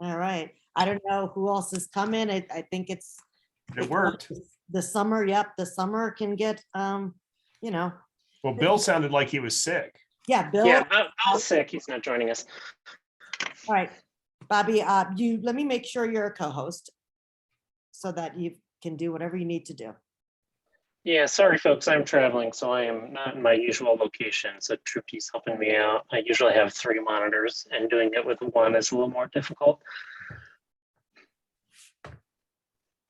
All right. I don't know who else is coming. I think It worked. the summer. Yep. The summer can get, you know, Well, Bill sounded like he was sick. yeah, Bill. Yeah, Bill's sick. He's not joining us. All right, Bobby, let me make sure you're a co-host so that you can do whatever you need to do. Yeah, sorry, folks. I'm traveling, so I am not in my usual location. So Tripty's helping me out. I usually have 3 monitors, and doing it with one is a little more difficult.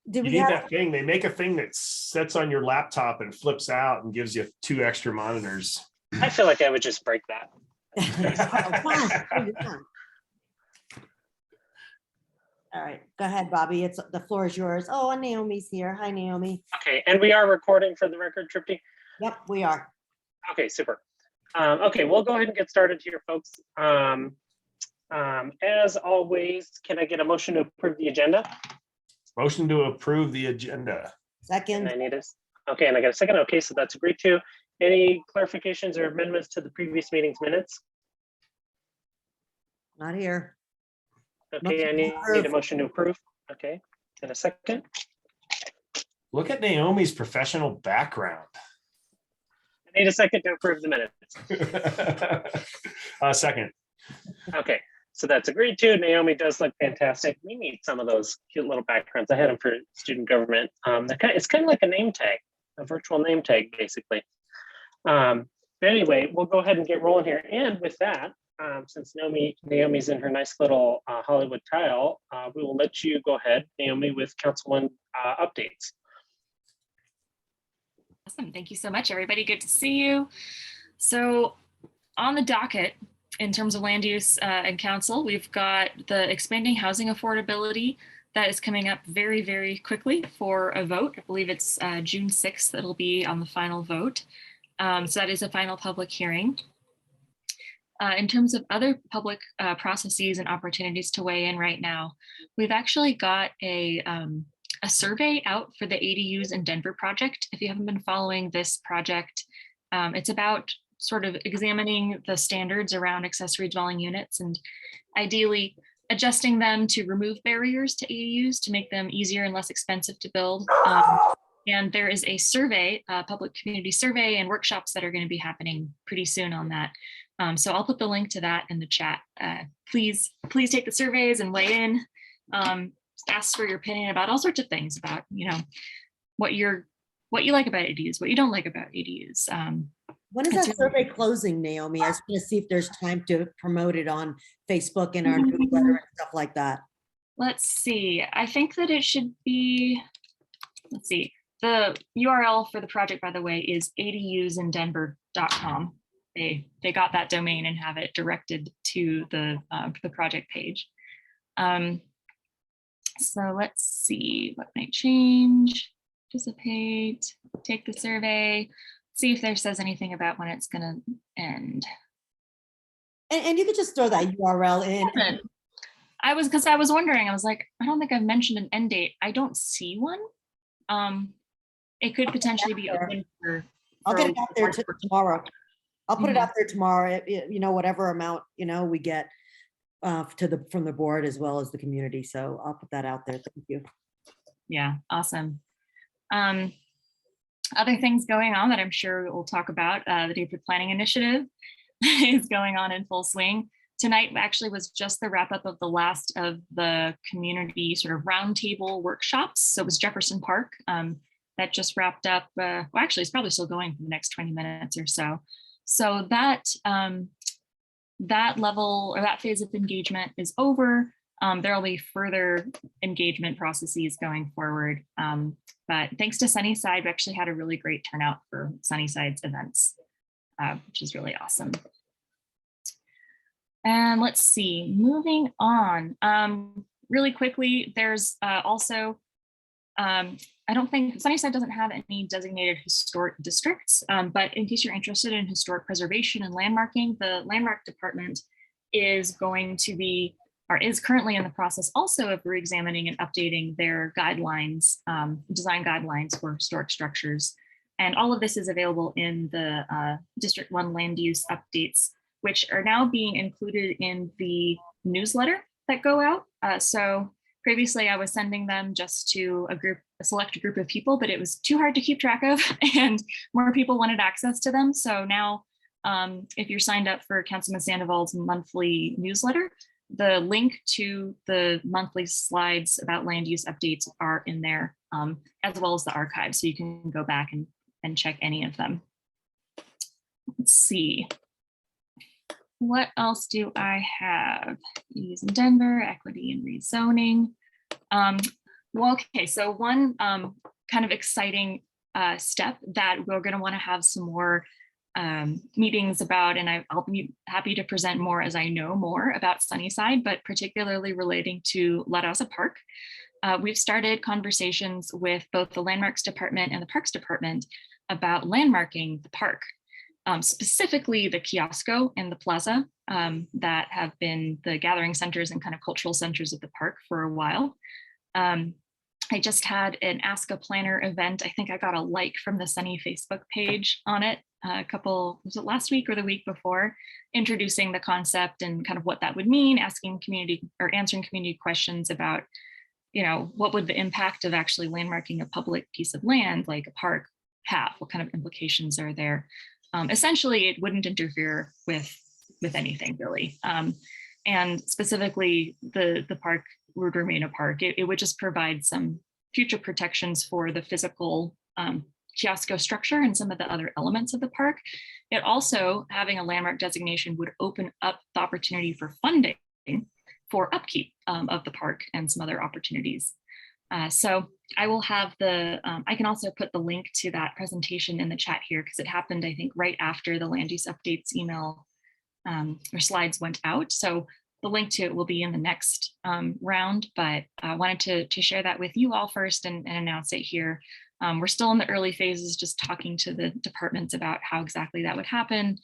Did You we need have, that thing. They make a thing that sets on your laptop and flips out and gives you 2 extra monitors. I feel like I would just break that. All right, go ahead, Bobby. The floor is yours. Oh, and Naomi's here. Hi, Naomi. Okay, and we are recording for the record, Tripty? Yep, we are. Okay, super. Okay, we'll go ahead and get started here, folks. As always, can I get a motion to approve the agenda? Motion to approve the agenda. And Second, I need this. Okay, and I got a second. Okay, so that's agreed to. Any clarifications or amendments to the previous meeting's minutes? not here. Okay, I need a motion to approve. Okay, and a second. Look at Naomi's professional background. I need a second to approve the minutes. Second. Okay, so that's agreed to. Naomi does look fantastic. We need some of those cute little backgrounds. I had them for student government. It's kind of like a name tag, a virtual name tag, basically. But anyway, we'll go ahead and get rolling here. And with that, since Naomi's in her nice little Hollywood tile, we will let you go ahead, Naomi, with Councilman updates. Awesome. Thank you so much, everybody. Good to see you. So on the docket, in terms of land use and council, we've got the expanding housing affordability that is coming up very, very quickly for a vote. I believe it's June 6th that'll be on the final vote. So that is a final public hearing. In terms of other public processes and opportunities to weigh in right now, we've actually got a survey out for the ADUs in Denver project. If you haven't been following this project, it's about sort of examining the standards around accessory dwelling units and ideally adjusting them to remove barriers to ADUs to make them easier and less expensive to build. And there is a survey, a public community survey and workshops that are going to be happening pretty soon on that. So I'll put the link to that in the chat. Please take the surveys and weigh in. Ask for your opinion about all sorts of things about, what you like about ADUs, what you don't like about ADUs. When is that survey closing, Naomi? I was going to see if there's time to promote it on Facebook and our newsletter and stuff like that. Let's see. I think that it should be, let's see. The URL for the project, by the way, is adusindenver.com. They got that domain and have it directed to the project page. So let's see what might change. Participate, take the survey, see if there says anything about when it's going to end. And you could just throw that URL in. I was wondering, I was like, I don't think I've mentioned an end date. I don't see one. It could potentially be open for I'll get it out there tomorrow. I'll put it out there tomorrow, whatever amount, we get from the board as well as the community. So I'll put that out there. Thank you. Yeah, awesome. Other things going on that I'm sure we'll talk about, the neighborhood planning initiative is going on in full swing. Tonight actually was just the wrap up of the last of the community sort of roundtable workshops. So it was Jefferson Park that just wrapped up. Well, actually, it's probably still going for the next 20 minutes or so. So that level or that phase of engagement is over. There will be further engagement processes going forward. But thanks to Sunnyside, we actually had a really great turnout for Sunnyside's events, which is really awesome. And let's see, moving on really quickly, there's also, I don't think Sunnyside doesn't have any designated historic districts, but in case you're interested in historic preservation and landmarking, the landmark department is going to be, or is currently in the process also of re-examining and updating their guidelines, design guidelines for historic structures. And all of this is available in the District 1 land use updates, which are now being included in the newsletter that go out. So previously I was sending them just to a select group of people, but it was too hard to keep track of and more people wanted access to them. So now if you're signed up for Councilman Sandoval's monthly newsletter, the link to the monthly slides about land use updates are in there, as well as the archive. So you can go back and check any of them. Let's see. What else do I have? Use in Denver, equity and rezoning. Well, okay, so one kind of exciting step that we're going to want to have some more meetings about, and I'll be happy to present more as I know more about Sunnyside, but particularly relating to La Raza Park. We've started conversations with both the Landmarks Department and the Parks Department about landmarking the park. Specifically the kiosco and the plaza that have been the gathering centers and kind of cultural centers of the park for a while. I just had an Ask a Planner event. I think I got a like from the Sunny Facebook page on it was it last week or the week before, introducing the concept and kind of what that would mean, asking community or answering community questions about, what would the impact of actually landmarking a public piece of land like a park have? What kind of implications are there? Essentially, it wouldn't interfere with anything really. And specifically, the park would remain a park. It would just provide some future protections for the physical kiosco structure and some of the other elements of the park. It also, having a landmark designation would open up the opportunity for funding for upkeep of the park and some other opportunities. So I will have I can also put the link to that presentation in the chat here because it happened, I think, right after the land use updates email or slides went out. So the link to it will be in the next round, but I wanted to share that with you all first and announce it here. We're still in the early phases, just talking to the departments about how exactly that would happen.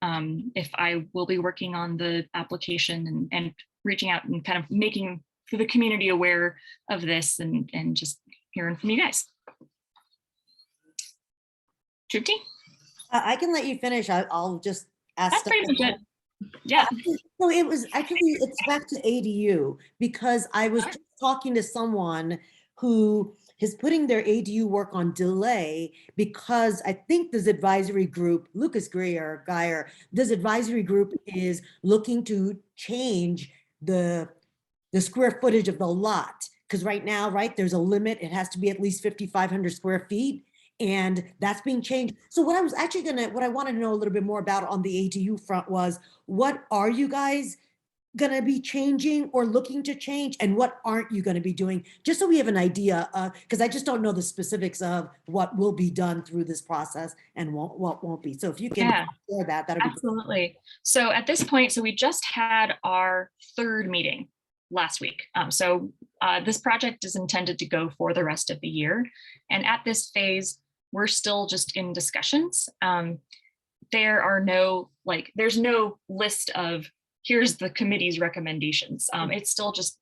If I will be working on the application and reaching out and kind of making the community aware of this and just hearing from you guys. Trupti? I can let you finish. I'll just ask. That's pretty much it. Yeah. So it's back to ADU because I was just talking to someone who is putting their ADU work on delay because I think this advisory group, Lucas Geyer, this advisory group is looking to change the square footage of the lot. Because right now, there's a limit. It has to be at least 5,500 square feet. And that's being changed. So what I wanted to know a little bit more about on the ADU front was, what are you guys gonna be changing or looking to change? And what aren't you gonna be doing? Just so we have an idea, because I just don't know the specifics of what will be done through this process and what won't be. So if you can share that, that'd be absolutely. So at this point, so we just had our third meeting last week. This project is intended to go for the rest of the year. And at this phase, we're still just in discussions. There's no list of here's the committee's recommendations. It's still just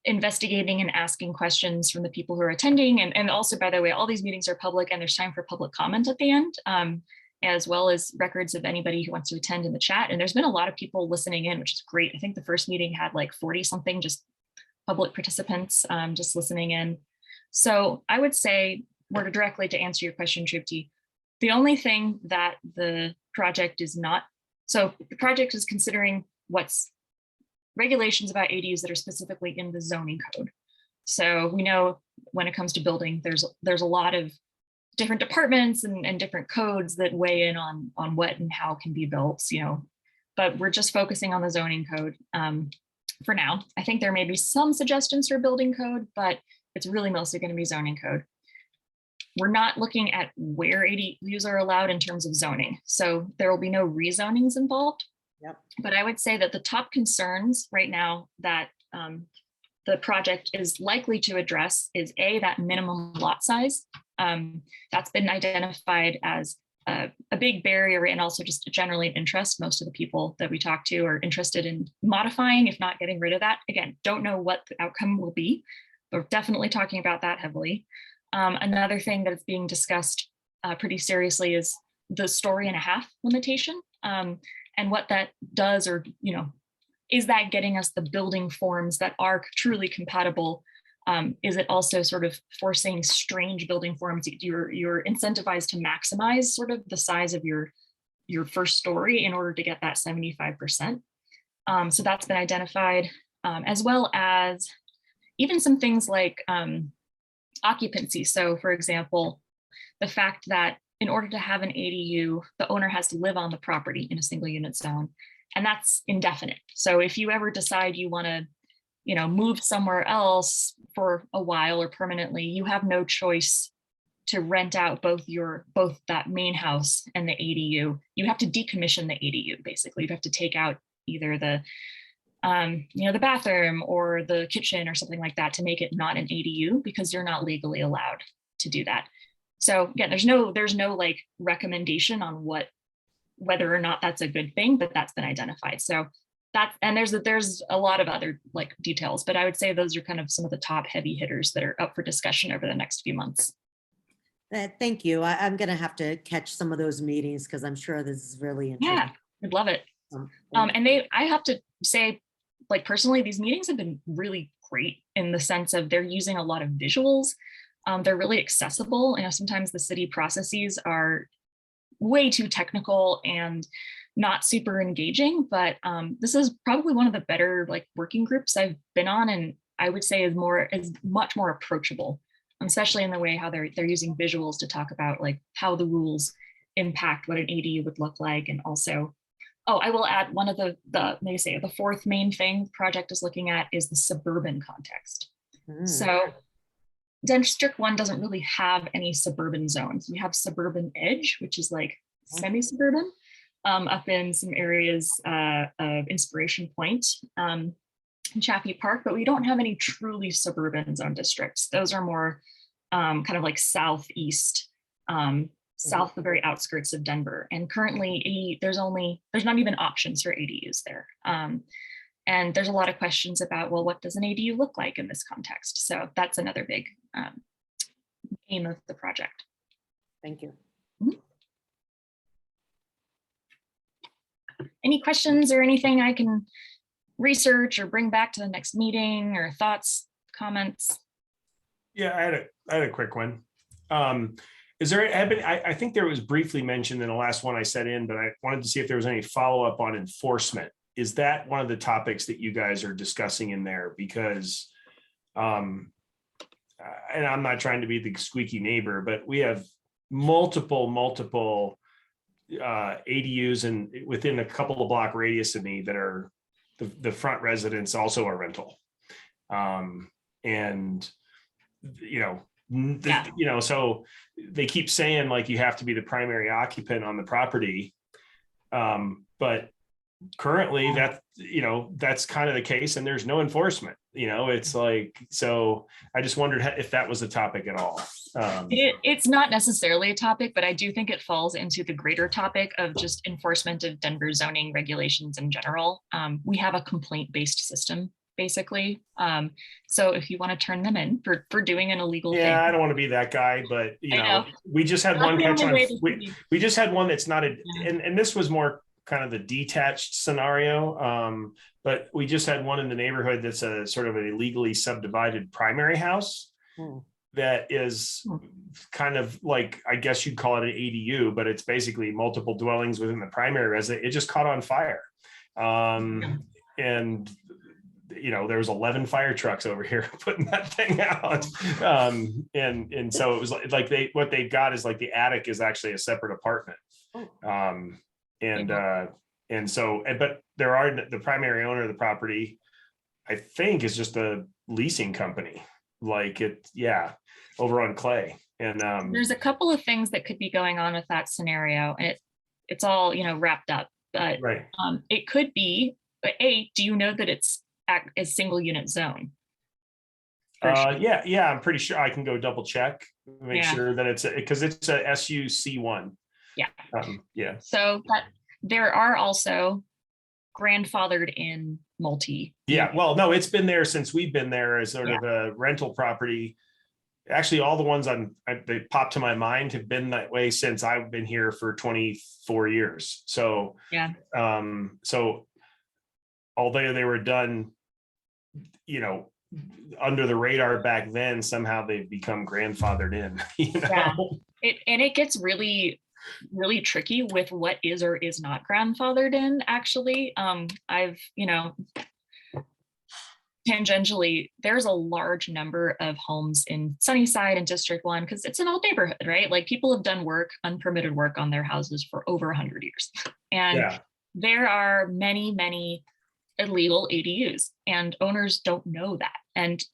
investigating and asking questions from the people who are attending. And also, by the way, all these meetings are public and there's time for public comment at the end, as well as records of anybody who wants to attend in the chat. And there's been a lot of people listening in, which is great. I think the first meeting had like 40 something just public participants just listening in. So I would say, more directly to answer your question, Trupti, the only thing that the project is not, so the project is considering what's regulations about ADUs that are specifically in the zoning code. So we know when it comes to building, there's a lot of different departments and different codes that weigh in on what and how can be built, but we're just focusing on the zoning code for now. I think there may be some suggestions for building code, but it's really mostly going to be zoning code. We're not looking at where ADUs are allowed in terms of zoning. So there will be no rezonings involved. Yep. But I would say that the top concerns right now that the project is likely to address is that minimum lot size. That's been identified as a big barrier and also just generally an interest. Most of the people that we talk to are interested in modifying, if not getting rid of that. Again, don't know what the outcome will be, but we're definitely talking about that heavily. Another thing that is being discussed pretty seriously is the story and a half limitation and what that does, or is that getting us the building forms that are truly compatible? Is it also sort of forcing strange building forms? You're incentivized to maximize sort of the size of your first story in order to get that 75%. So that's been identified, as well as even some things like occupancy. So for example, the fact that in order to have an ADU, the owner has to live on the property in a single unit zone, and that's indefinite. So if you ever decide you want to, move somewhere else for a while or permanently, you have no choice to rent out both that main house and the ADU. You have to decommission the ADU, basically. You have to take out either the the bathroom or the kitchen or something like that to make it not an ADU, because you're not legally allowed to do that. So again, there's no like recommendation on whether or not that's a good thing, but that's been identified. So and there's a lot of other like details, but I would say those are kind of some of the top heavy hitters that are up for discussion over the next few months. Thank you. I'm going to have to catch some of those meetings because I'm sure this is really interesting. Yeah, I'd love it. Thank And I have to say, like personally, these meetings have been really great in the sense of they're using a lot of visuals. They're really accessible. Sometimes the city processes are way too technical and not super engaging, but this is probably one of the better like working groups I've been on, and I would say is much more approachable, especially in the way how they're using visuals to talk about like how the rules impact what an ADU would look like. And also, I will add one of the fourth main thing the project is looking at is the suburban context. So District 1 doesn't really have any suburban zones. We have suburban edge, which is like semi-suburban, up in some areas of Inspiration Point and Chaffee Park, but we don't have any truly suburban zone districts. Those are more kind of like southeast, south, the very outskirts of Denver. And currently there's not even options for ADUs there. And there's a lot of questions about, well, what does an ADU look like in this context? So that's another big aim of the project. Thank you. Any questions or anything I can research or bring back to the next meeting, or thoughts, comments? Yeah, I had a quick one. Is there, I think there was briefly mentioned in the last one I set in, but I wanted to see if there was any follow-up on enforcement. Is that one of the topics that you guys are discussing in there? Because, and I'm not trying to be the squeaky neighbor, but we have multiple ADUs and within a couple of block radius of me that are the front residents also are rental. And, so they keep saying like you have to be the primary occupant on the property. But currently that's kind of the case, and there's no enforcement. It's like, so I just wondered if that was a topic at all. It's not necessarily a topic, but I do think it falls into the greater topic of just enforcement of Denver zoning regulations in general. We have a complaint-based system, basically. So if you want to turn them in for doing an illegal thing. I don't want to be that guy, but we just had one catch on. We just had one that's not and this was more kind of the detached scenario. But we just had one in the neighborhood that's a sort of an illegally subdivided primary house that is kind of like, I guess you'd call it an ADU, but it's basically multiple dwellings within the primary residence. It just caught on fire. And there was 11 fire trucks over here putting that thing out. And so it was like what they got is like the attic is actually a separate apartment. But the primary owner of the property, I think, is just a leasing company, over on Clay. And there's a couple of things that could be going on with that scenario, and it's all wrapped up. But right. It could be. But do you know that it's a single unit zone? Yeah, I'm pretty sure. I can go double check, make sure that it's because it's a SUC1. Yeah. So that there are also grandfathered in multi. Yeah, well, no, it's been there since we've been there as sort of a rental property. Actually, all the ones they pop to my mind have been that way since I've been here for 24 years. So, so although they were done, under the radar back then, somehow they've become grandfathered in. Yeah. It gets really, really tricky with what is or is not grandfathered in, actually. I've, tangentially, there's a large number of homes in Sunnyside and District 1 because it's an old neighborhood, right? Like people have done unpermitted work on their houses for over 100 years. And there are many, many illegal ADUs, and owners don't know that. And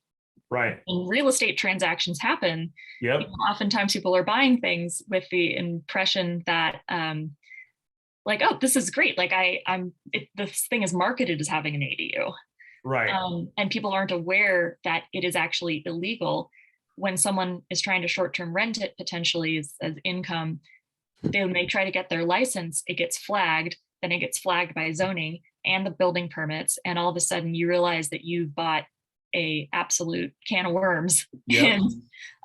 right, when real estate transactions happen, oftentimes people are buying things with the impression that like, oh, this is great. Like this thing is marketed as having an ADU. Right. And people aren't aware that it is actually illegal. When someone is trying to short-term rent it potentially as income, they may try to get their license, it gets flagged, then it gets flagged by zoning and the building permits. And all of a sudden you realize that you've bought a absolute can of worms. Yep.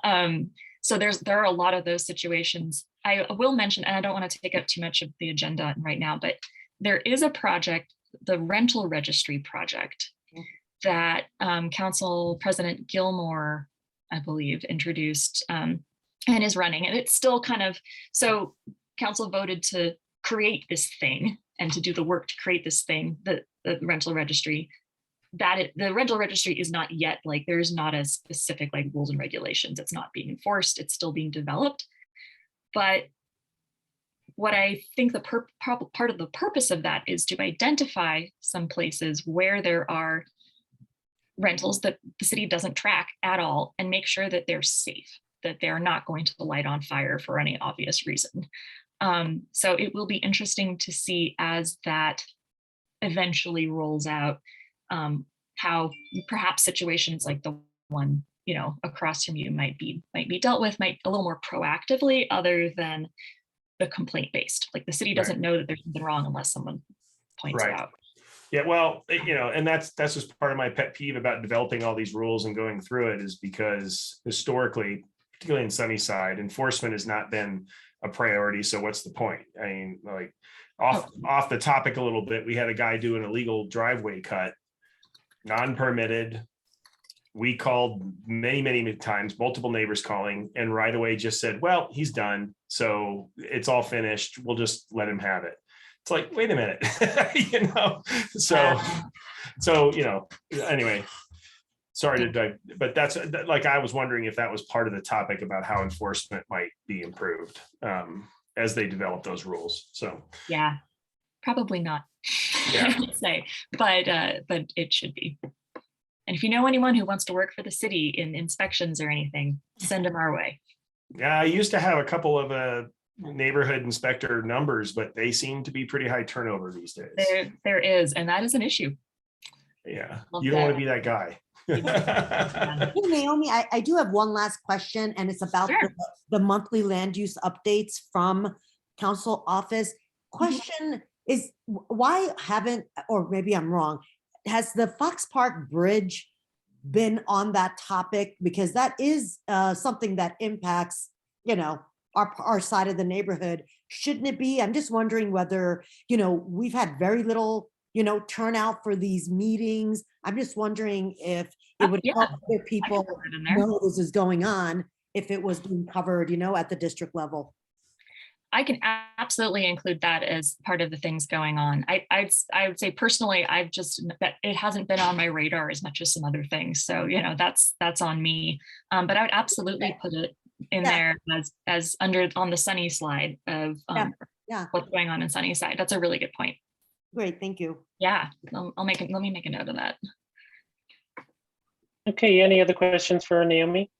And so there are a lot of those situations. I will mention, and I don't want to take up too much of the agenda right now, but there is a project, the rental registry project, that Council President Gilmore, I believe, introduced and is running. And it's still kind of, so council voted to create this thing and to do the work to create this thing, the rental registry. The rental registry is not yet, like, there's not a specific like rules and regulations. It's not being enforced. It's still being developed. But what I think the part of the purpose of that is to identify some places where there are rentals that the city doesn't track at all and make sure that they're safe, that they're not going to light on fire for any obvious reason. So it will be interesting to see as that eventually rolls out, how perhaps situations like the one, across from you might be dealt with, a little more proactively, other than the complaint based. Like the city doesn't know that there's something wrong unless someone points it out. Yeah, well, and that's just part of my pet peeve about developing all these rules and going through it, is because historically, particularly in Sunnyside, enforcement has not been a priority. So what's the point? I mean, like off the topic a little bit, we had a guy do an illegal driveway cut, non-permitted. We called many, many times, multiple neighbors calling, and right away just said, well, he's done. So it's all finished. We'll just let him have it. It's like, wait a minute, so, anyway, sorry to dive, but that's like, I was wondering if that was part of the topic about how enforcement might be improved as they develop those rules. So, yeah, probably not, say, but it should be. And if you know anyone who wants to work for the city in inspections or anything, send them our way. Yeah, I used to have a couple of neighborhood inspector numbers, but they seem to be pretty high turnover these days. There is, and that is an issue. Yeah, you don't want to be that guy. Hey, Naomi, I do have one last question, and it's about the monthly land use updates from council office. Question is, why haven't, or maybe I'm wrong, has the Fox Park Bridge been on that topic? Because that is something that impacts, our side of the neighborhood. Shouldn't it be? I'm just wondering whether, we've had very little, turnout for these meetings. I'm just wondering if it would help other people know this is going on, if it was being covered, at the district level. I can absolutely include that as part of the things going on. I would say personally, that it hasn't been on my radar as much as some other things. So, that's on me. But I would absolutely put it in there as under on the Sunny slide of what's going on in Sunnyside. That's a really good point. Great, thank you. Yeah, let me make a note of that. Okay, any other questions for Naomi?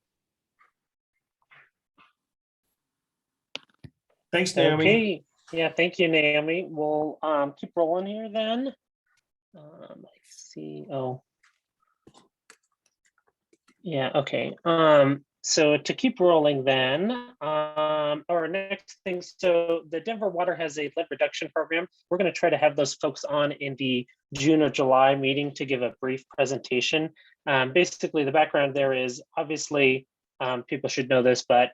Thanks, Naomi. Okay, yeah, thank you, Naomi. We'll keep rolling here then. Let's see. Oh, yeah, okay. So to keep rolling then, our next thing, so the Denver Water has a lead reduction program. We're going to try to have those folks on in the June or July meeting to give a brief presentation. Basically, the background there is, obviously, people should know this, but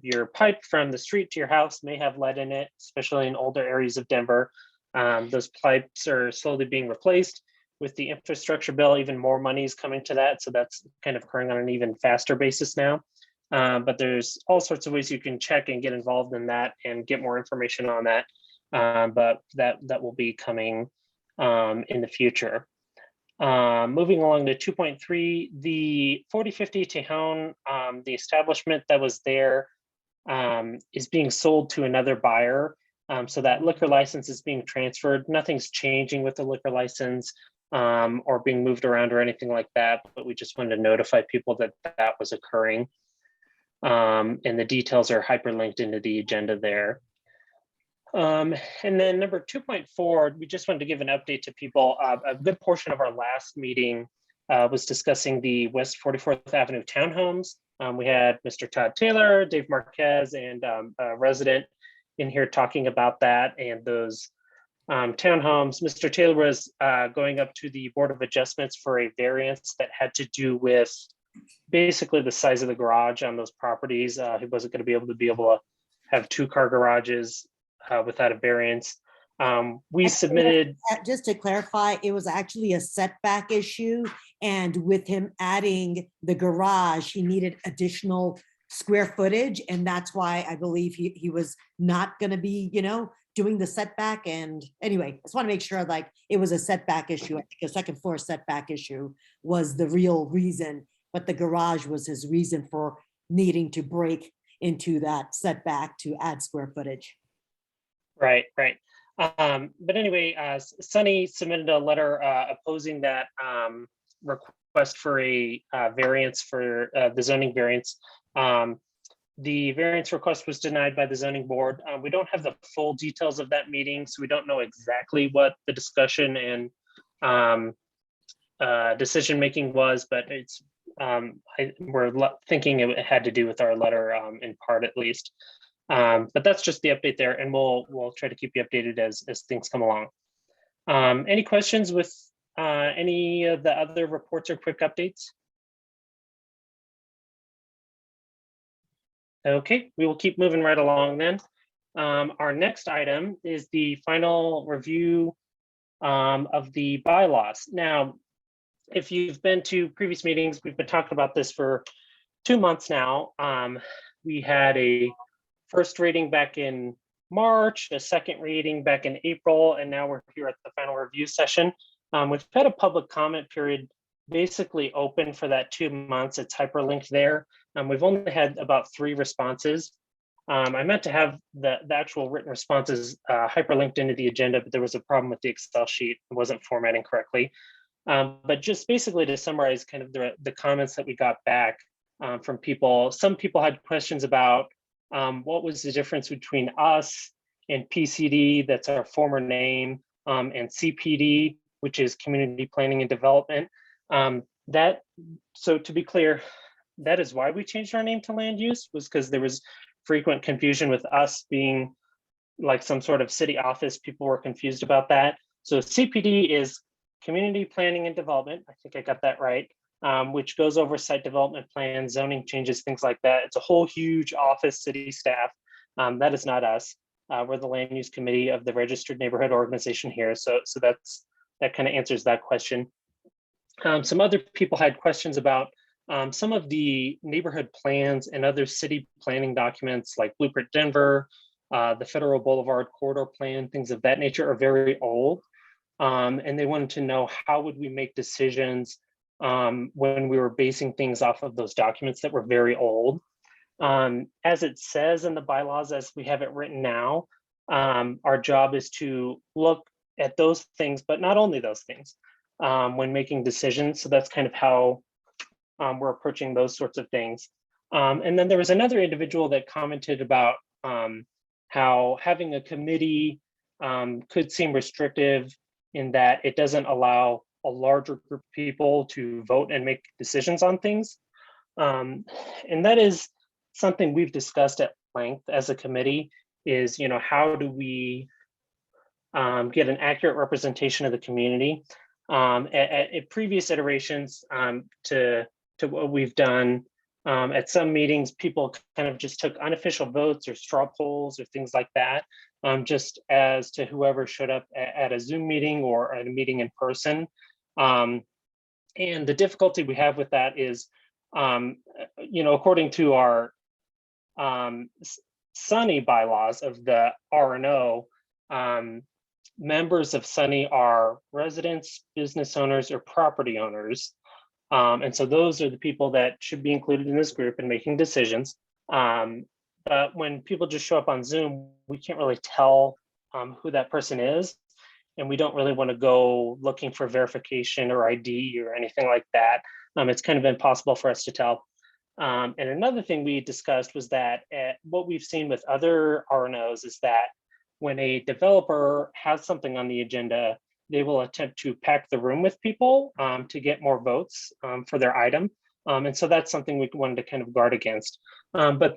your pipe from the street to your house may have lead in it, especially in older areas of Denver. Those pipes are slowly being replaced. with the infrastructure bill, even more money is coming to that. So that's kind of occurring on an even faster basis now. But there's all sorts of ways you can check and get involved in that and get more information on that. But that will be coming in the future. Moving along to 2.3, the 4050 Tejon, the establishment that was there is being sold to another buyer. So that liquor license is being transferred. Nothing's changing with the liquor license or being moved around or anything like that, but we just wanted to notify people that that was occurring. And the details are hyperlinked into the agenda there. And then number 2.4, we just wanted to give an update to people. A good portion of our last meeting was discussing the West 44th Avenue townhomes. We had Mr. Todd Taylor, Dave Marquez, and a resident in here talking about that and those townhomes. Mr. Taylor was going up to the Board of Adjustments for a variance that had to do with basically the size of the garage on those properties. He wasn't going to be able to have 2-car garages without a variance. We submitted. Just to clarify, it was actually a setback issue. And with him adding the garage, he needed additional square footage. And that's why I believe he was not going to be, doing the setback. And anyway, I just want to make sure like it was a setback issue. I think a second floor setback issue was the real reason, but the garage was his reason for needing to break into that setback to add square footage. Right. But anyway, SUNI submitted a letter opposing that request for a variance for the zoning variance. The variance request was denied by the zoning board. We don't have the full details of that meeting, so we don't know exactly what the discussion and decision making was, but it's we're thinking it had to do with our letter in part at least. But that's just the update there, and we'll try to keep you updated as things come along. Any questions with any of the other reports or quick updates? Okay, we will keep moving right along then. Our next item is the final review of the bylaws. Now, if you've been to previous meetings, we've been talking about this for 2 months now. We had a first reading back in March, a second reading back in April, and now we're here at the final review session. We've had a public comment period basically open for that 2 months. It's hyperlinked there. We've only had about 3 responses. I meant to have the actual written responses hyperlinked into the agenda, but there was a problem with the Excel sheet. It wasn't formatting correctly. But just basically to summarize kind of the comments that we got back from people, some people had questions about what was the difference between us and PCD, that's our former name, and CPD, which is Community Planning and Development. So to be clear, that is why we changed our name to Land Use, was because there was frequent confusion with us being like some sort of city office. People were confused about that. So CPD is Community Planning and Development. I think I got that right. Which goes over site development plans, zoning changes, things like that. It's a whole huge office, city staff. That is not us. We're the land use committee of the registered neighborhood organization here. So that kind of answers that question. Some other people had questions about some of the neighborhood plans and other city planning documents like Blueprint Denver, the Federal Boulevard Corridor Plan, things of that nature are very old. And they wanted to know how would we make decisions when we were basing things off of those documents that were very old. As it says in the bylaws, as we have it written now, our job is to look at those things, but not only those things when making decisions. So that's kind of how we're approaching those sorts of things. And then there was another individual that commented about how having a committee could seem restrictive in that it doesn't allow a larger group of people to vote and make decisions on things. And that is something we've discussed at length as a committee is, how do we get an accurate representation of the community? At previous iterations to what we've done, at some meetings, people kind of just took unofficial votes or straw polls or things like that, just as to whoever showed up at a Zoom meeting or at a meeting in person. And the difficulty we have with that is, according to our SUNY bylaws of the R&O, members of SUNY are residents, business owners, or property owners. And so those are the people that should be included in this group and making decisions. But when people just show up on Zoom, we can't really tell who that person is. And we don't really want to go looking for verification or ID or anything like that. It's kind of impossible for us to tell. And another thing we discussed was that what we've seen with other R&Os is that when a developer has something on the agenda, they will attempt to pack the room with people to get more votes for their item. And so that's something we wanted to kind of guard against. But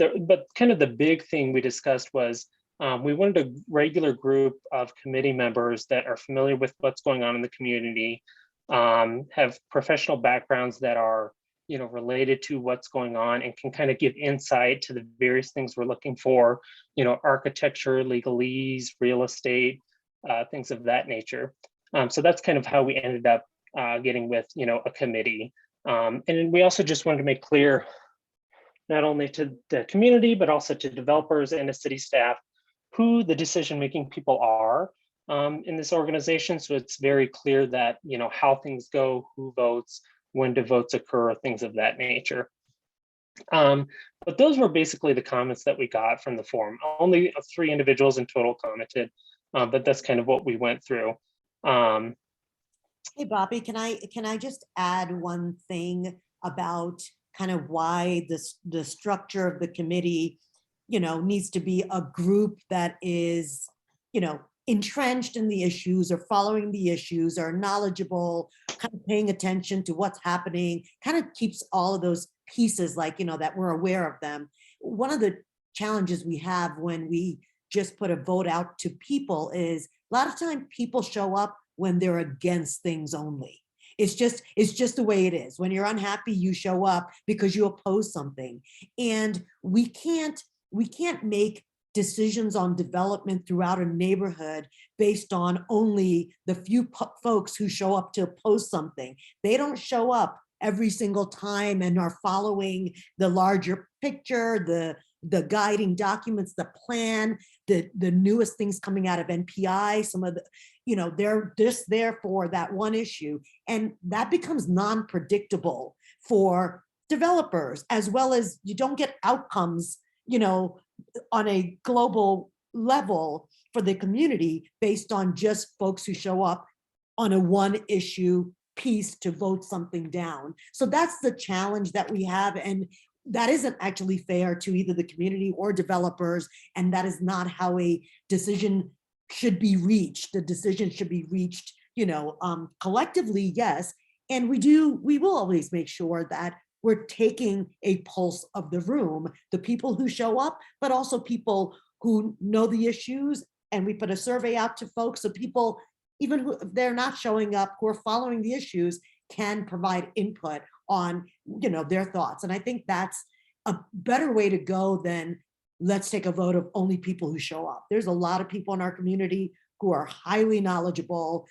kind of the big thing we discussed was we wanted a regular group of committee members that are familiar with what's going on in the community, have professional backgrounds that are related to what's going on and can kind of give insight to the various things we're looking for, architecture, legalese, real estate, things of that nature. So that's kind of how we ended up getting with, a committee. And we also just wanted to make clear, not only to the community, but also to developers and the city staff, who the decision-making people are in this organization. So it's very clear that, how things go, who votes, when do votes occur, things of that nature. But those were basically the comments that we got from the forum. Only 3 individuals in total commented, but that's kind of what we went through. Hey, Bobby, can I just add one thing about kind of why the structure of the committee, needs to be a group that is, entrenched in the issues or following the issues or knowledgeable, kind of paying attention to what's happening, kind of keeps all of those pieces like, that we're aware of them. One of the challenges we have when we just put a vote out to people is a lot of time people show up when they're against things only. It's just the way it is. When you're unhappy, you show up because you oppose something. And we can't make decisions on development throughout a neighborhood based on only the few folks who show up to oppose something. They don't show up every single time and are following the larger picture, the guiding documents, the plan, the newest things coming out of NPI, some of the, they're just there for that one issue. And that becomes non-predictable for developers, as well as you don't get outcomes, on a global level for the community based on just folks who show up on a one issue piece to vote something down. So that's the challenge that we have. And that isn't actually fair to either the community or developers. And that is not how a decision should be reached. The decision should be reached, collectively, yes. And we will always make sure that we're taking a pulse of the room, the people who show up, but also people who know the issues. And we put a survey out to folks, so people, even who they're not showing up, who are following the issues, can provide input on, their thoughts. And I think that's a better way to go than let's take a vote of only people who show up. There's a lot of people in our community who are highly knowledgeable,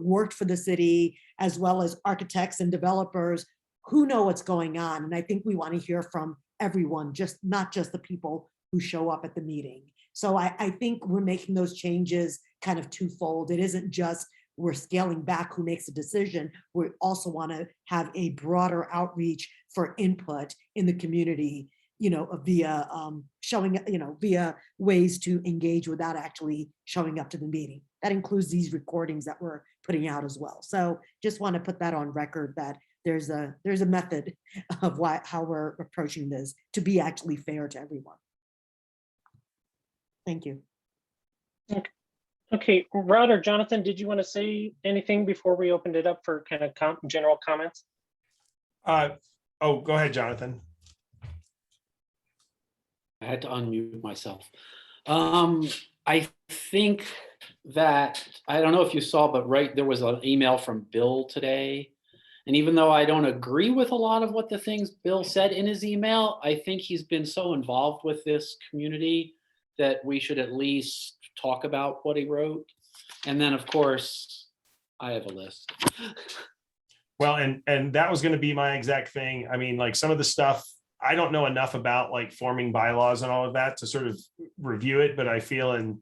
worked for the city, as well as architects and developers who know what's going on. And I think we want to hear from everyone, not just the people who show up at the meeting. So I think we're making those changes kind of twofold. It isn't just we're scaling back who makes a decision. We also want to have a broader outreach for input in the community, via showing, via ways to engage without actually showing up to the meeting. That includes these recordings that we're putting out as well. So just want to put that on record that there's a method of how we're approaching this to be actually fair to everyone. Thank you. Okay, Rod or Jonathan, did you want to say anything before we opened it up for kind of general comments? Go ahead, Jonathan. I had to unmute myself. I think that, I don't know if you saw, but there was an email from Bill today. And even though I don't agree with a lot of what the things Bill said in his email, I think he's been so involved with this community that we should at least talk about what he wrote. And then, of course, I have a list. Well, and that was going to be my exact thing. I mean, like some of the stuff, I don't know enough about like forming bylaws and all of that to sort of review it, but I feel in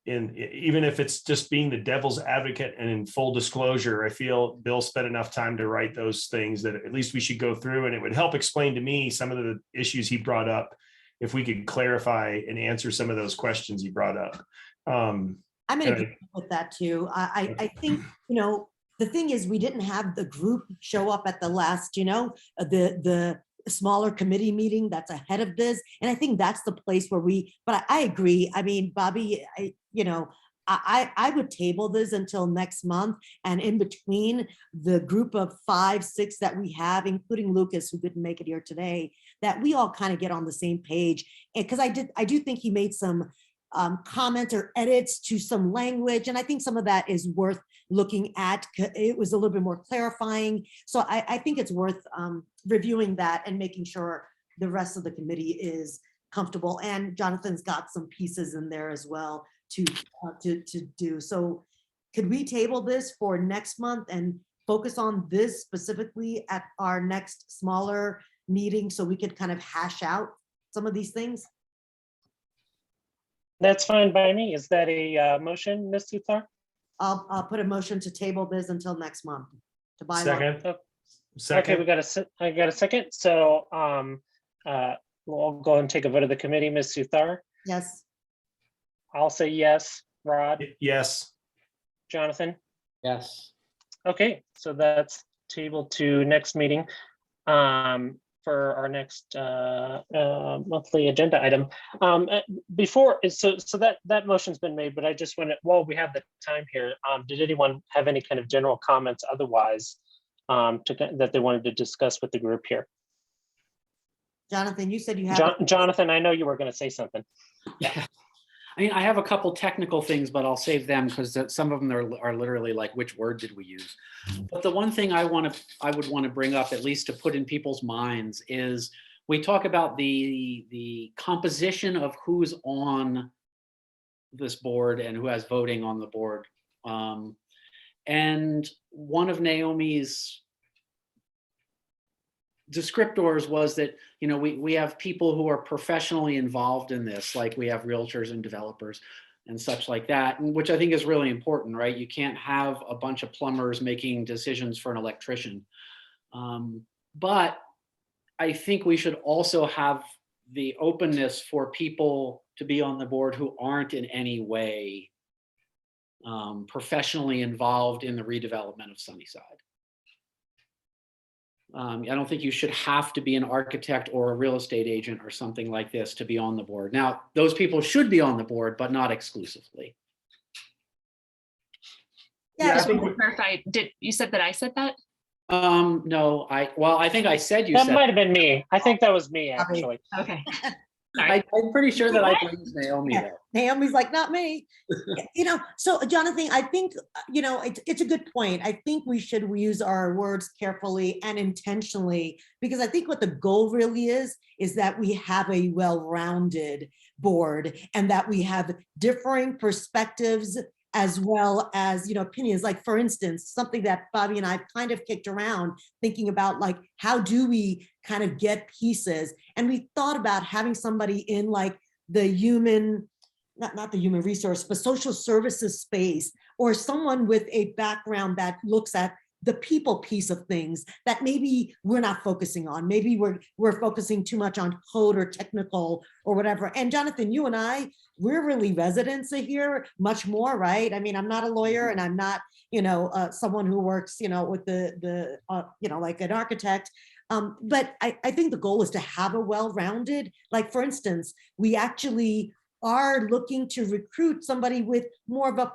even if it's just being the devil's advocate and in full disclosure, I feel Bill spent enough time to write those things that at least we should go through, and it would help explain to me some of the issues he brought up if we could clarify and answer some of those questions he brought up. I'm in agreement with that too. I think, you know, the thing is we didn't have the group show up at the last, you know, the smaller committee meeting that's ahead of this. And I think that's the place where but I agree. I mean, Bobby, you know, I would table this until next month, and in between the group of 5, 6 that we have, including Lucas, who couldn't make it here today, that we all kind of get on the same page. And because I do think he made some comments or edits to some language, and I think some of that is worth looking at. It was a little bit more clarifying, so I think it's worth reviewing that and making sure the rest of the committee is comfortable. And Jonathan's got some pieces in there as well to do. So could we table this for next month and focus on this specifically at our next smaller meeting so we could kind of hash out some of these things? That's fine by me. Is that a motion, Ms. Suthar? I'll put a motion to table this until next month. To buy Second. Okay, I got a second. So we'll go and take a vote of the committee. Ms. Suthar? Yes. I'll say yes. Rod? Yes. Jonathan? Yes. Okay, so that's tabled to next meeting for our next monthly agenda item. Before, so that motion's been made, but I just want to, while we have the time here, did anyone have any kind of general comments otherwise that they wanted to discuss with the group here? Jonathan, you said you have. Jonathan, I know you were going to say something. Yeah. I mean, I have a couple technical things, but I'll save them because some of them are literally like, which word did we use? But the one thing I would want to bring up, at least to put in people's minds, is we talk about the composition of who's on this board and who has voting on the board. And one of Naomi's descriptors was that, you know, we have people who are professionally involved in this, like we have realtors and developers and such like that, and which I think is really important, right? You can't have a bunch of plumbers making decisions for an electrician. But I think we should also have the openness for people to be on the board who aren't in any way professionally involved in the redevelopment of Sunnyside. I don't think you should have to be an architect or a real estate agent or something like this to be on the board. Now, those people should be on the board, but not exclusively. Yeah, Just to clarify, you said that I said that? No, I think I said that might have been me. I think that was me, actually. Okay. I'm pretty sure that I blamed Naomi though. Naomi's like, not me. You know, so Jonathan, I think, you know, it's a good point. I think we should use our words carefully and intentionally, because I think what the goal really is that we have a well-rounded board and that we have differing perspectives as well as, you know, opinions. Like, for instance, something that Bobby and I kind of kicked around, thinking about, like, how do we kind of get pieces? And we thought about having somebody in like the human, not the human resource, but social services space, or someone with a background that looks at the people piece of things that maybe we're not focusing on. Maybe we're focusing too much on code or technical or whatever. And Jonathan, you and I, we're really residents here much more, right? I mean, I'm not a lawyer and I'm not, you know, someone who works, you know, with the you know, like an architect. But I think the goal is to have a well-rounded, like, for instance, we actually are looking to recruit somebody with more of a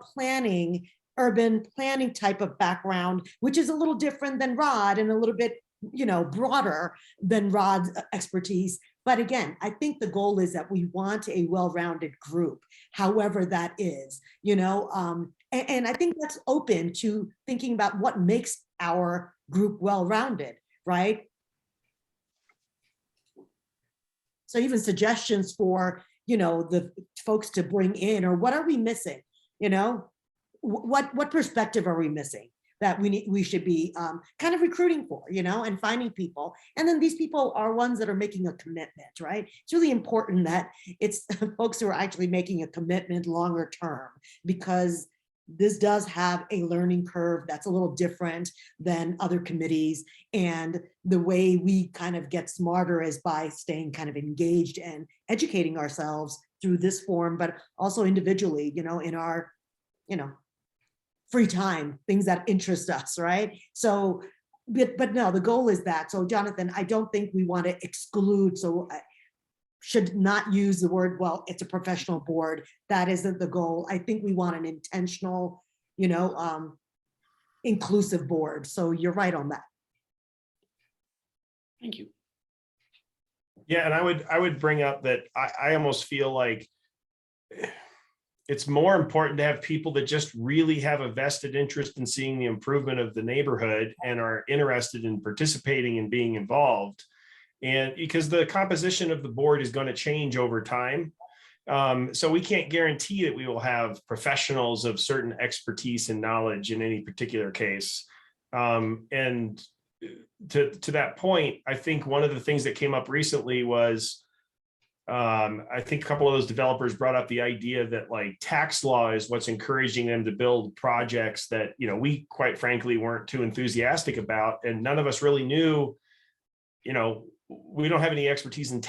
urban planning type of background, which is a little different than Rod and a little bit, you know, broader than Rod's expertise. But again, I think the goal is that we want a well-rounded group, however that is, you know, and I think that's open to thinking about what makes our group well-rounded, right? So even suggestions for, you know, the folks to bring in, or what are we missing, you know? what perspective are we missing that we should be kind of recruiting for, and finding people. And then these people are ones that are making a commitment, right? It's really important that it's folks who are actually making a commitment longer term, because this does have a learning curve that's a little different than other committees. And the way we kind of get smarter is by staying kind of engaged and educating ourselves through this form, but also individually, in our, free time, things that interest us, right? So, but no, the goal is that. So Jonathan, I don't think we want to exclude, so I should not use the word, well, it's a professional board. That isn't the goal. I think we want an intentional, inclusive board. So you're right on that. Thank you. Yeah, and I would bring up that I almost feel like it's more important to have people that just really have a vested interest in seeing the improvement of the neighborhood and are interested in participating and being involved. And because the composition of the board is going to change over time. So we can't guarantee that we will have professionals of certain expertise and knowledge in any particular case. And to that point, I think one of the things that came up recently was, I think a couple of those developers brought up the idea that like tax law is what's encouraging them to build projects that, we quite frankly weren't too enthusiastic about. And none of us really knew, we don't have any expertise in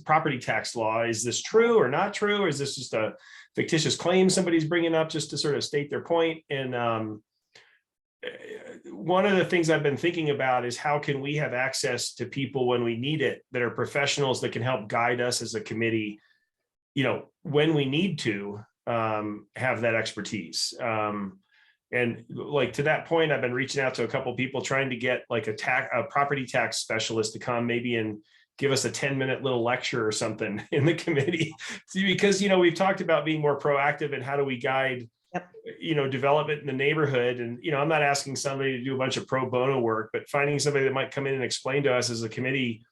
property tax law. Is this true or not true? Or is this just a fictitious claim somebody's bringing up just to sort of state their point? And one of the things I've been thinking about is how can we have access to people when we need it, that are professionals that can help guide us as a committee, when we need to have that expertise. And like to that point, I've been reaching out to a couple of people trying to get like a property tax specialist to come maybe and give us a 10-minute little lecture or something in the committee. Because, we've talked about being more proactive and how do we guide, development in the neighborhood. And, I'm not asking somebody to do a bunch of pro bono work, but finding somebody that might come in and explain to us as a committee,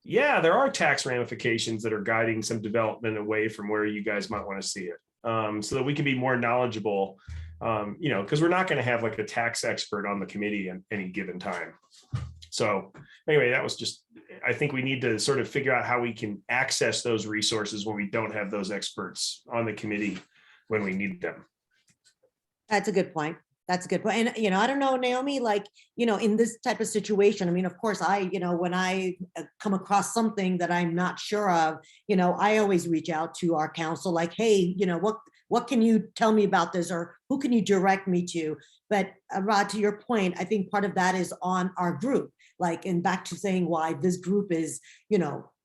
yeah, there are tax ramifications that are guiding some development away from where you guys might want to see it. So that we can be more knowledgeable, because we're not going to have like a tax expert on the committee at any given time. So anyway, that was just, I think we need to sort of figure out how we can access those resources when we don't have those experts on the committee when we need them. That's a good point. That's a good point. And, I don't know, Naomi, like, in this type of situation, I mean, of course, when I come across something that I'm not sure of, I always reach out to our council, like, hey, what can you tell me about this, or who can you direct me to? But Rod, to your point, I think part of that is on our group, like, and back to saying why this group is,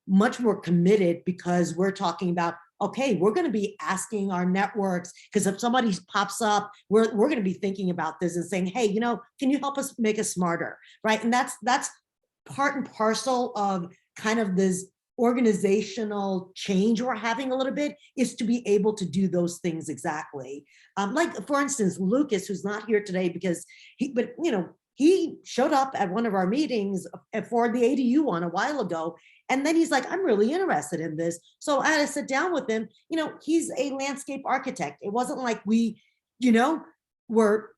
much more committed, because we're talking about, okay, we're going to be asking our networks, because if somebody pops up, we're going to be thinking about this and saying, hey, can you help us make us smarter, right? And that's part and parcel of kind of this organizational change we're having a little bit, is to be able to do those things exactly. Like, for instance, Lucas, who's not here today because he showed up at one of our meetings for the ADU one a while ago. And then he's like, I'm really interested in this. So I had to sit down with him. He's a landscape architect. It wasn't like we, were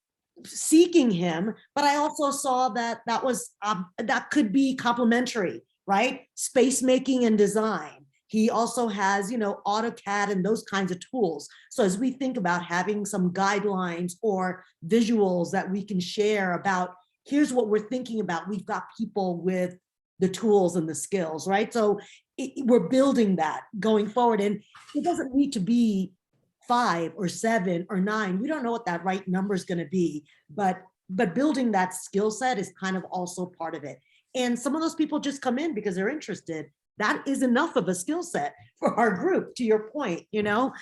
seeking him, but I also saw that that could be complementary, right? Space making and design. He also has, AutoCAD and those kinds of tools. So as we think about having some guidelines or visuals that we can share about, here's what we're thinking about, we've got people with the tools and the skills, right? So we're building that going forward, and it doesn't need to be 5 or 7 or 9. We don't know what that right number is going to be, but building that skill set is kind of also part of it. And some of those people just come in because they're interested. That is enough of a skill set for our group, to your point.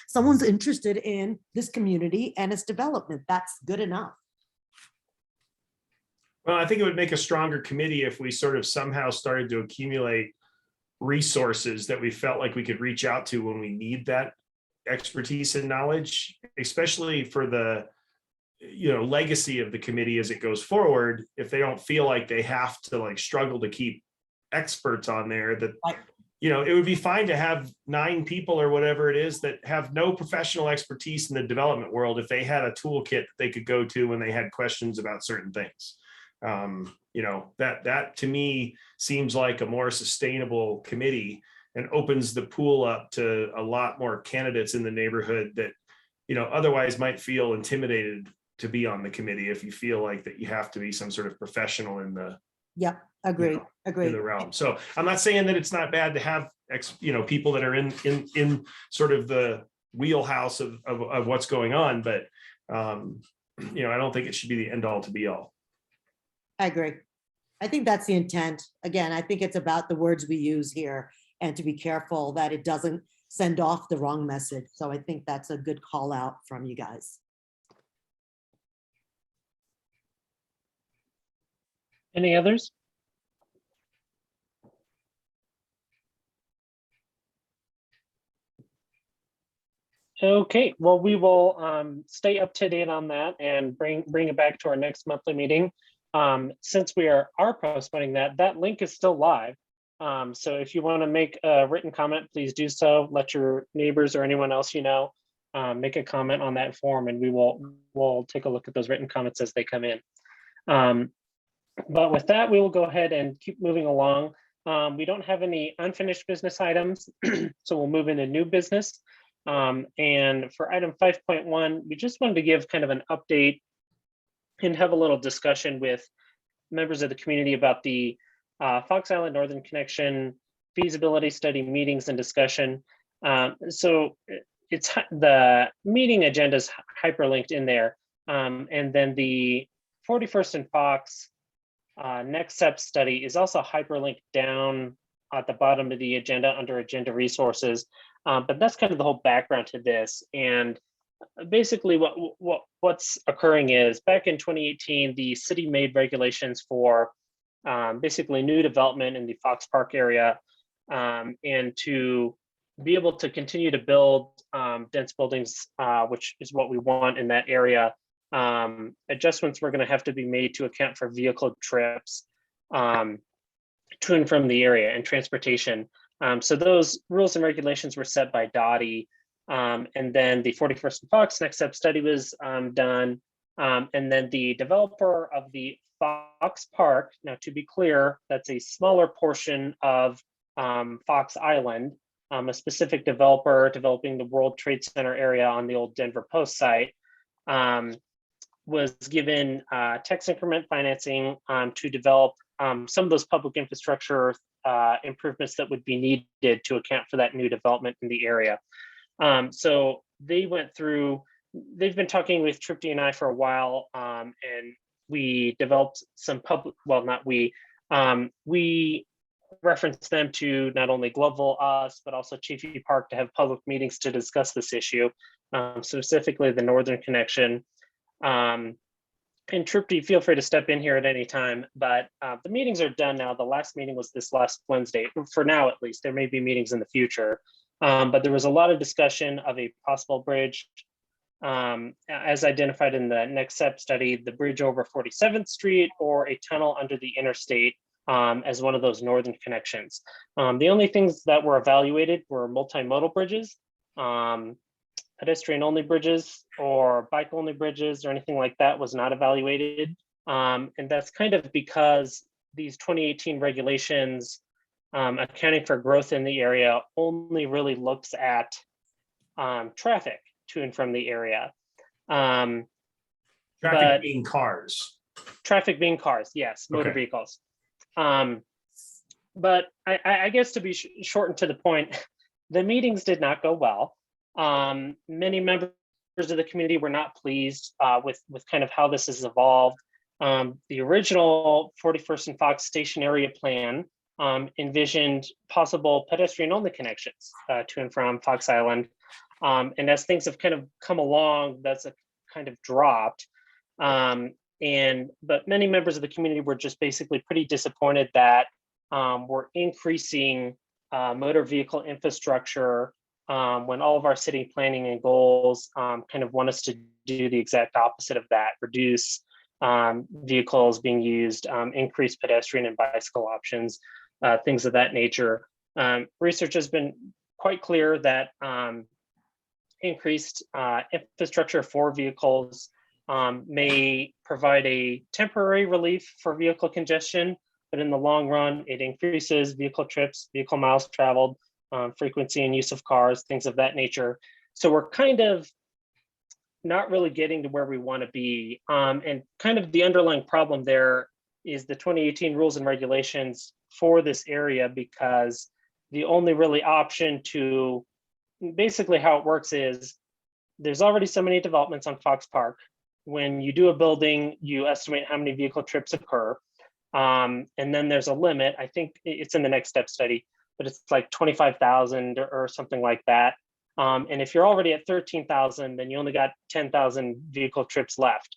Someone's interested in this community and its development. That's good enough. Well, I think it would make a stronger committee if we sort of somehow started to accumulate resources that we felt like we could reach out to when we need that expertise and knowledge, especially for the legacy of the committee as it goes forward. If they don't feel like they have to like struggle to keep experts on there, that it would be fine to have 9 people or whatever it is that have no professional expertise in the development world if they had a toolkit that they could go to when they had questions about certain things. That to me seems like a more sustainable committee and opens the pool up to a lot more candidates in the neighborhood that, otherwise might feel intimidated to be on the committee if you feel like that you have to be some sort of professional in the Yep, agree, agree. in the realm. So I'm not saying that it's not bad to have people that are in sort of the wheelhouse of what's going on, but I don't think it should be the end all to be all. I agree. I think that's the intent. Again, I think it's about the words we use here and to be careful that it doesn't send off the wrong message. So I think that's a good call out from you guys. Any others? Okay, well, we will stay up to date on that and bring it back to our next monthly meeting. Since we are postponing that link is still live. So if you want to make a written comment, please do so. Let your neighbors or anyone else make a comment on that form, and we'll take a look at those written comments as they come in. But with that, we will go ahead and keep moving along. We don't have any unfinished business items, so we'll move into new business. And for item 5.1, we just wanted to give kind of an update and have a little discussion with members of the community about the Fox Island Northern Connection feasibility study meetings and discussion. So it's the meeting agenda is hyperlinked in there. And then the 41st and Fox next step study is also hyperlinked down at the bottom of the agenda under agenda resources. But that's kind of the whole background to this. And basically what's occurring is back in 2018, the city made regulations for basically new development in the Fox Park area, and to be able to continue to build dense buildings, which is what we want in that area. Adjustments were going to have to be made to account for vehicle trips to and from the area and transportation. So those rules and regulations were set by Dottie. And then the 41st and Fox next step study was done. And then the developer of the Fox Park, now to be clear, that's a smaller portion of Fox Island, a specific developer developing the World Trade Center area on the old Denver Post site, was given tax increment financing to develop some of those public infrastructure improvements that would be needed to account for that new development in the area. So they went through, they've been talking with Tripty and I for a while, and we developed some public, well, not we referenced them to not only Gloveville, us, but also Chiefy Park to have public meetings to discuss this issue, specifically the Northern Connection. And Tripty, feel free to step in here at any time, but the meetings are done now. The last meeting was this last Wednesday, for now at least. There may be meetings in the future, but there was a lot of discussion of a possible bridge. As identified in the next step study, the bridge over 47th Street or a tunnel under the interstate as one of those northern connections. The only things that were evaluated were multimodal bridges, pedestrian only bridges or bike only bridges or anything like that was not evaluated. And that's kind of because these 2018 regulations accounting for growth in the area only really looks at traffic to and from the area. Traffic being cars. Traffic being cars, yes, motor vehicles. But I guess to be short and to the point, the meetings did not go well. Many members of the community were not pleased with kind of how this has evolved. The original 41st and Fox station area plan envisioned possible pedestrian only connections to and from Fox Island. And as things have kind of come along, that's a kind of dropped. But many members of the community were just basically pretty disappointed that we're increasing motor vehicle infrastructure when all of our city planning and goals kind of want us to do the exact opposite of that, reduce vehicles being used, increase pedestrian and bicycle options, things of that nature. Research has been quite clear that increased infrastructure for vehicles may provide a temporary relief for vehicle congestion, but in the long run, it increases vehicle trips, vehicle miles traveled, frequency and use of cars, things of that nature. So we're kind of not really getting to where we want to be. And kind of the underlying problem there is the 2018 rules and regulations for this area, because the only really option to, basically how it works is there's already so many developments on Fox Park. When you do a building, you estimate how many vehicle trips occur. And then there's a limit. I think it's in the next step study, but it's like 25,000 or something like that. And if you're already at 13,000, then you only got 10,000 vehicle trips left.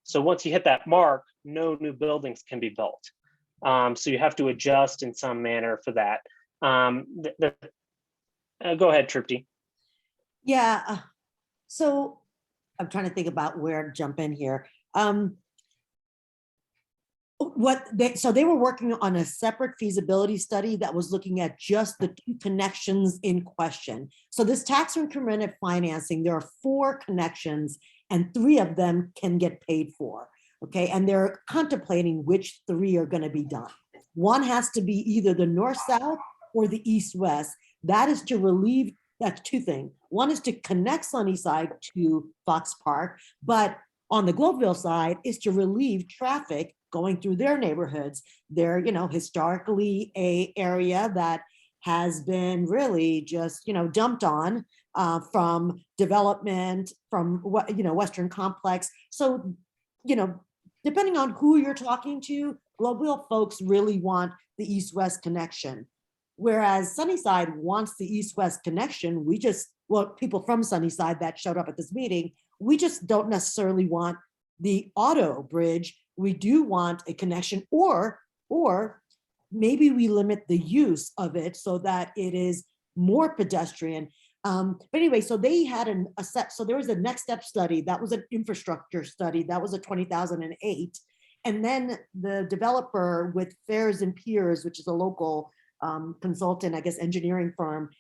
So once you hit that mark, no new buildings can be built. So you have to adjust in some manner for that. Go ahead, Tripti. Yeah. So I'm trying to think about where to jump in here. So they were working on a separate feasibility study that was looking at just the two connections in question. So this tax incremented financing, there are 4 connections and 3 of them can get paid for. Okay, and they're contemplating which 3 are going to be done. One has to be either the north-south or the east-west. That is to relieve, that's 2 things. One is to connect Sunnyside to Fox Park, but on the Globeville side is to relieve traffic going through their neighborhoods. They're, historically a area that has been really just, dumped on from development, from what, Western Complex. So, depending on who you're talking to, Globeville folks really want the east-west connection. Whereas Sunnyside wants the east-west connection. People from Sunnyside that showed up at this meeting, we just don't necessarily want the auto bridge. We do want a connection, or maybe we limit the use of it so that it is more pedestrian. But anyway, so they had so there was a next step study. That was an infrastructure study. That was a 2008. And then the developer with Fairs and Piers, which is a local consultant, I guess, engineering firm,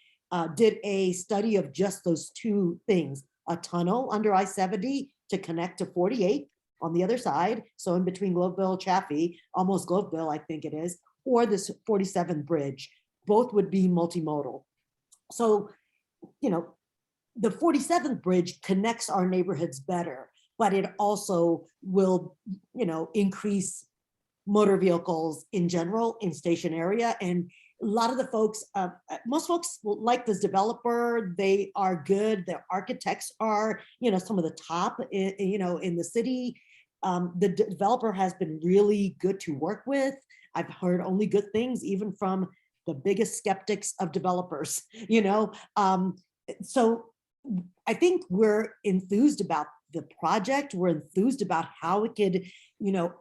did a study of just those 2 things: a tunnel under I-70 to connect to 48 on the other side, so in between Globeville, Chaffee, almost Globeville, I think it is, or this 47th bridge. Both would be multimodal. So, the 47th bridge connects our neighborhoods better, but it also will, increase motor vehicles in general in station area. And a lot of the folks, most folks like this developer. They are good. Their architects are, some of the top, in the city. The developer has been really good to work with. I've heard only good things, even from the biggest skeptics of developers, So I think we're enthused about the project. We're enthused about how it could,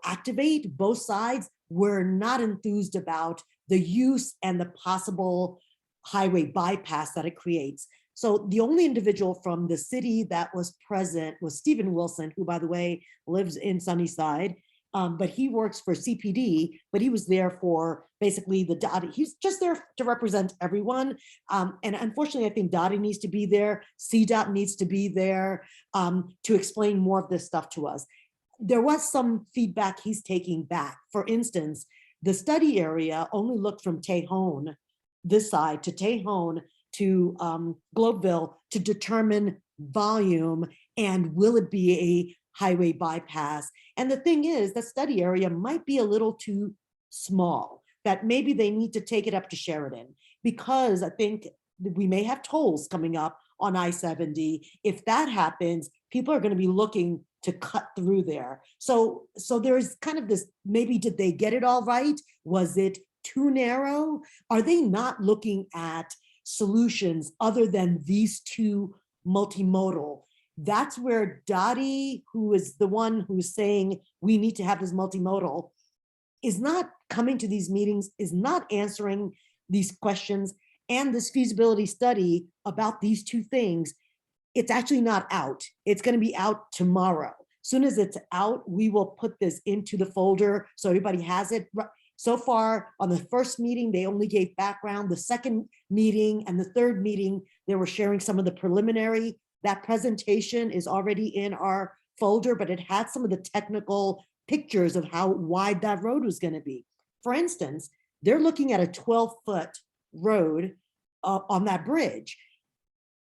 activate both sides. We're not enthused about the use and the possible highway bypass that it creates. So the only individual from the city that was present was Stephen Wilson, who, by the way, lives in Sunnyside, but he works for CPD, but he was there for basically the Dottie. He's just there to represent everyone. And unfortunately, I think Dottie needs to be there. CDOT needs to be there to explain more of this stuff to us. There was some feedback he's taking back. For instance, the study area only looked from Tejon, this side, to Tejon to Globeville to determine volume and will it be a highway bypass. And the thing is, the study area might be a little too small, that maybe they need to take it up to Sheridan, because I think we may have tolls coming up on I-70. If that happens, people are going to be looking to cut through there. So there's kind of this, maybe did they get it all right? Was it too narrow? Are they not looking at solutions other than these 2 multimodal? That's where Dottie, who is the one who's saying we need to have this multimodal, is not coming to these meetings, is not answering these questions. And this feasibility study about these 2 things, it's actually not out. It's going to be out tomorrow. As soon as it's out, we will put this into the folder so everybody has it. So far on the first meeting, they only gave background. The second meeting and the third meeting, they were sharing some of the preliminary. That presentation is already in our folder, but it had some of the technical pictures of how wide that road was going to be. For instance, they're looking at a 12-foot road on that bridge.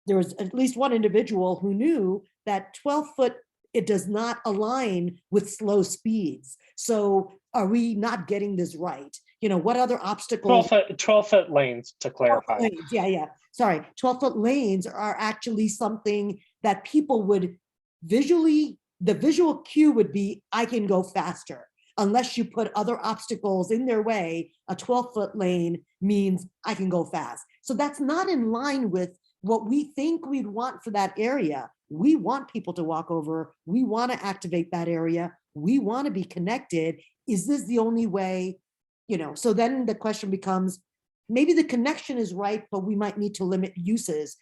There was at least one individual who knew that 12-foot, it does not align with slow speeds. So are we not getting this right? You know, what other obstacles? 12-foot lanes, to clarify. 12-foot lanes, yeah. Sorry, 12-foot lanes are actually something that people would visually, the visual cue would be, I can go faster. Unless you put other obstacles in their way, a 12-foot lane means I can go fast. So that's not in line with what we think we'd want for that area. We want people to walk over. We want to activate that area. We want to be connected. Is this the only way? You know, so then the question becomes, maybe the connection is right, but we might need to limit uses.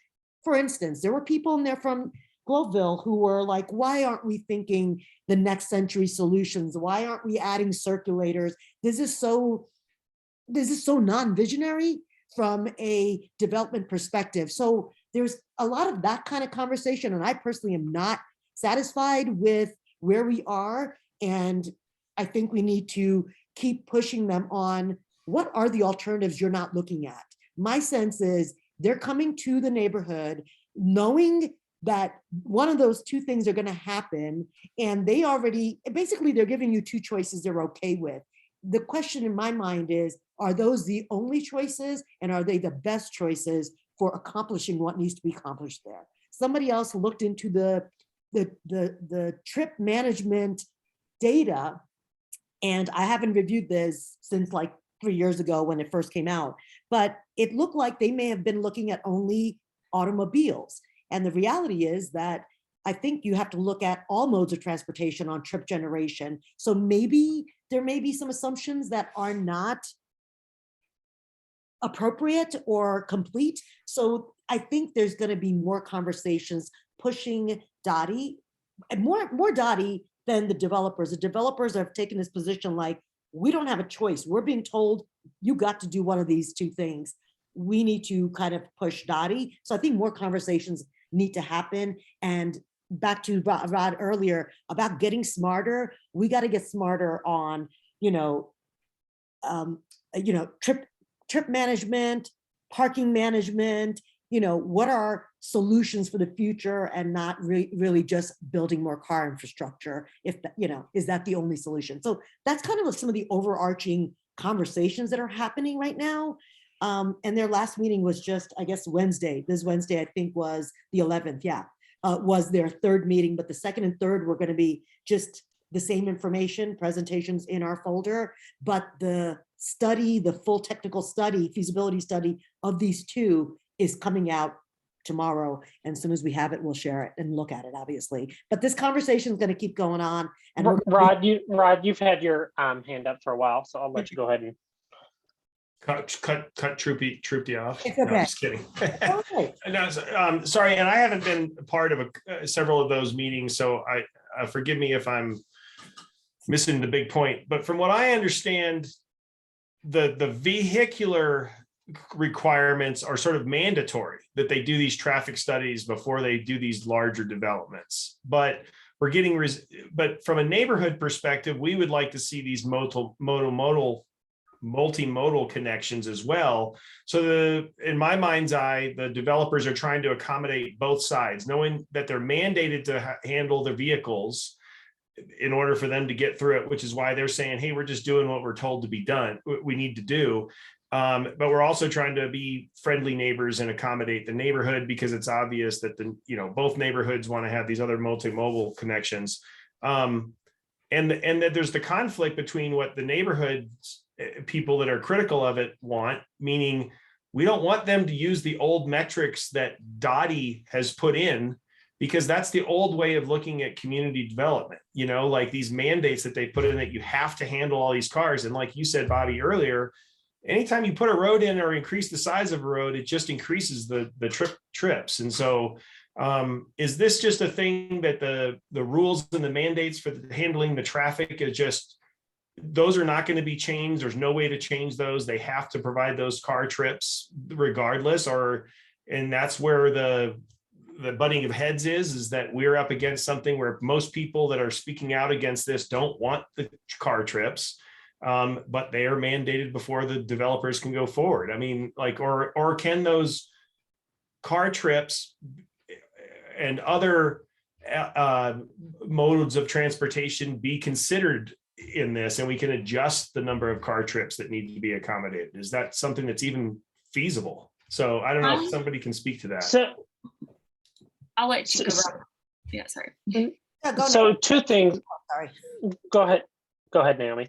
For instance, there were people in there from Gloveville who were like, why aren't we thinking the next century solutions? Why aren't we adding circulators? This is so non-visionary from a development perspective. So there's a lot of that kind of conversation. And I personally am not satisfied with where we are. And I think we need to keep pushing them on what are the alternatives you're not looking at. My sense is they're coming to the neighborhood knowing that one of those two things are going to happen, and they already, basically they're giving you two choices they're okay with. The question in my mind is, are those the only choices, and are they the best choices for accomplishing what needs to be accomplished there? Somebody else looked into the trip management data, and I haven't reviewed this since like 3 years ago when it first came out, but it looked like they may have been looking at only automobiles. And the reality is that I think you have to look at all modes of transportation on trip generation. So maybe there may be some assumptions that are not appropriate or complete. So I think there's going to be more conversations pushing Dottie, and more Dottie than the developers. The developers have taken this position like, we don't have a choice. We're being told you got to do one of these two things. We need to kind of push Dottie. So I think more conversations need to happen. And back to Rod earlier about getting smarter, we got to get smarter on, trip management, parking management, what are solutions for the future, and not really just building more car infrastructure. If is that the only solution? So that's kind of some of the overarching conversations that are happening right now. And their last meeting was just, I guess, Wednesday. This Wednesday, I think, was the 11th. Yeah, was their third meeting, but the second and third were going to be just the same information, presentations in our folder, but the study, the full technical study, feasibility study of these two is coming out tomorrow. And as soon as we have it, we'll share it and look at it, obviously. But this conversation is going to keep going on. And Rod, you've had your hand up for a while, so I'll let you go ahead and cut Troopy off. It's okay. No, just kidding. Okay. No, sorry, and I haven't been a part of several of those meetings, so I forgive me if I'm missing the big point. But from what I understand, the vehicular requirements are sort of mandatory, that they do these traffic studies before they do these larger developments. But but from a neighborhood perspective, we would like to see these multimodal connections as well. So in my mind's eye, the developers are trying to accommodate both sides, knowing that they're mandated to handle the vehicles in order for them to get through it, which is why they're saying, hey, we're just doing what we're told to be done, we need to do. But we're also trying to be friendly neighbors and accommodate the neighborhood, because it's obvious that both neighborhoods want to have these other multimodal connections. And that there's the conflict between what the neighborhoods people that are critical of it want, meaning we don't want them to use the old metrics that Dottie has put in, because that's the old way of looking at community development, like these mandates that they put in that you have to handle all these cars. And like you said, Bobby, earlier, anytime you put a road in or increase the size of a road, it just increases the trips. And so is this just a thing that the rules and the mandates for handling the traffic is just those are not going to be changed. There's no way to change those. They have to provide those car trips regardless, and that's where the butting of heads is that we're up against something where most people that are speaking out against this don't want the car trips, but they are mandated before the developers can go forward. I mean, like, or can those car trips and other modes of transportation be considered in this, and we can adjust the number of car trips that need to be accommodated? Is that something that's even feasible? So I don't know if somebody can speak to that. So I'll let you go. Yeah, sorry. Yeah, go so Naomi. two things. Sorry. Go ahead, Naomi.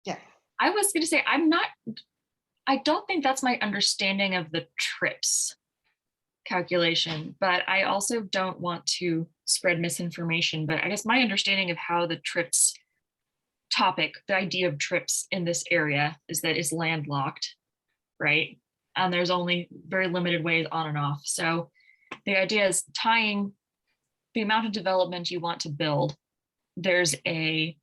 Yeah. I was going to say, I don't think that's my understanding of the trips calculation, but I also don't want to spread misinformation. But I guess my understanding of how the trips topic, the idea of trips in this area, is that it's landlocked, right? And there's only very limited ways on and off. So the idea is tying the amount of development you want to build. There's a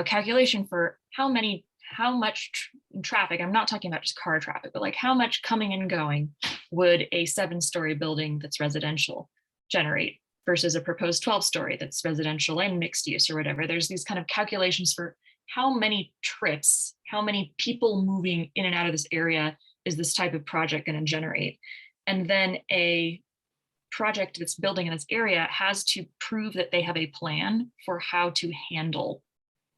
calculation for how much traffic, I'm not talking about just car traffic, but like how much coming and going would a 7-story building that's residential generate versus a proposed 12-story that's residential and mixed use or whatever. There's these kind of calculations for how many trips, how many people moving in and out of this area is this type of project going to generate. And then a project that's building in this area has to prove that they have a plan for how to handle.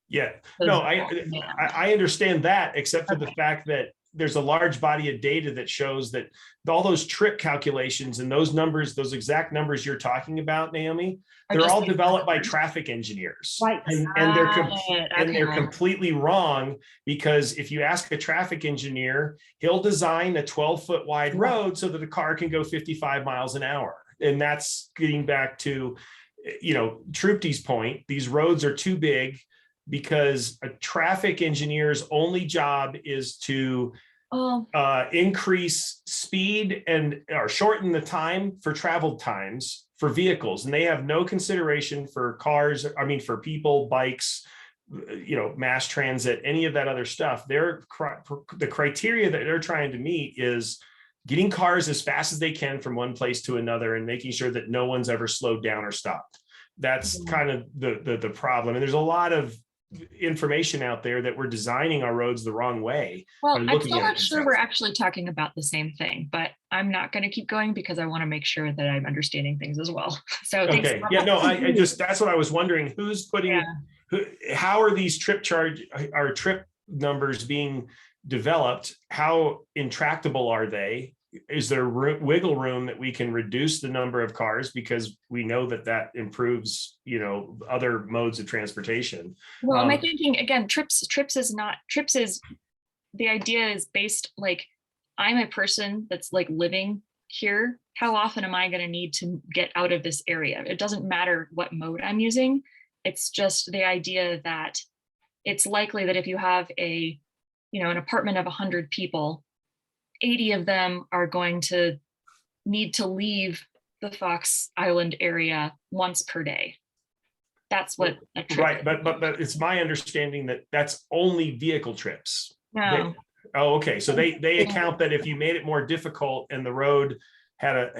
Yeah, no, I understand that, except for the fact that there's a large body of data that shows that all those trip calculations and those numbers, those exact numbers you're talking about, Naomi, they're all developed by traffic engineers. Right. And they're completely wrong, because if you ask a traffic engineer, he'll design a 12-foot wide road so that a car can go 55 miles an hour. And that's getting back to, Trupti's point. These roads are too big, because a traffic engineer's only job is to increase speed or shorten the time for travel times for vehicles. And they have no consideration for cars, for people, bikes, mass transit, any of that other stuff. The criteria that they're trying to meet is getting cars as fast as they can from one place to another and making sure that no one's ever slowed down or stopped. That's kind of the problem. And there's a lot of information out there that we're designing our roads the wrong way. Well, I'm still not sure we're actually talking about the same thing, but I'm not going to keep going because I want to make sure that I'm understanding things as well. So okay, yeah, no, I just, that's what I was wondering. Who's putting, how are these trip numbers being developed? How intractable are they? Is there wiggle room that we can reduce the number of cars, because we know that improves, other modes of transportation? Well, am I thinking again, trips is the idea is based, like, I'm a person that's like living here. How often am I going to need to get out of this area? It doesn't matter what mode I'm using. It's just the idea that it's likely that if you have an apartment of 100 people, 80 of them are going to need to leave the Fox Island area once per day. That's what a trip right, but it's my understanding that that's only vehicle trips. No. Okay, so they account that if you made it more difficult and the road had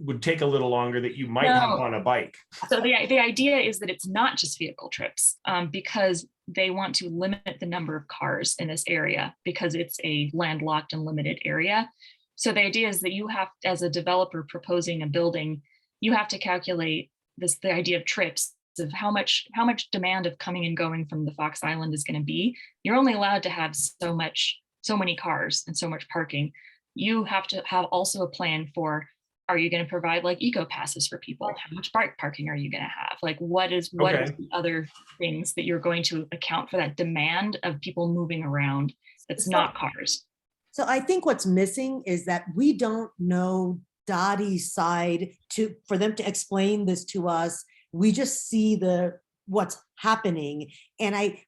would take a little longer, that you might hop on a bike. So the idea is that it's not just vehicle trips, because they want to limit the number of cars in this area because it's a landlocked and limited area. So the idea is that you have, as a developer proposing a building, you have to calculate the idea of trips, of how much demand of coming and going from the Fox Island is going to be. You're only allowed to have so many cars and so much parking. You have to have also a plan for, are you going to provide like eco passes for people? How much bike parking are you going to have? Like what is the other things that you're going to account for that demand of people moving around that's not cars? So I think what's missing is that we don't know Dottie's side for them to explain this to us. We just see what's happening. And I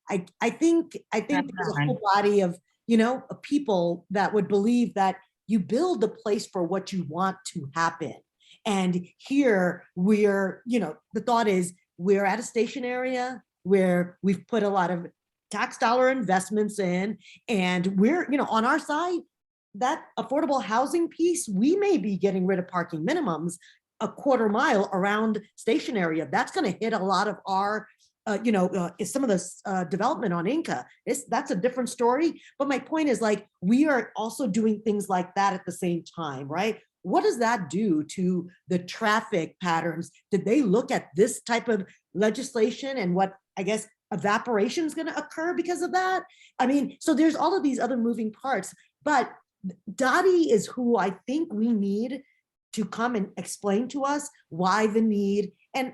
think there's a whole body of people that would believe that you build the place for what you want to happen. And here we're, the thought is we're at a station area where we've put a lot of tax dollar investments in, and we're, on our side, that affordable housing piece, we may be getting rid of parking minimums a quarter mile around station area. That's going to hit a lot of our, some of the development on Inca. That's a different story. But my point is, like, we are also doing things like that at the same time, right? What does that do to the traffic patterns? Did they look at this type of legislation and what, I guess, evaporation is going to occur because of that? I mean, so there's all of these other moving parts, but Dottie is who I think we need to come and explain to us why the need. And,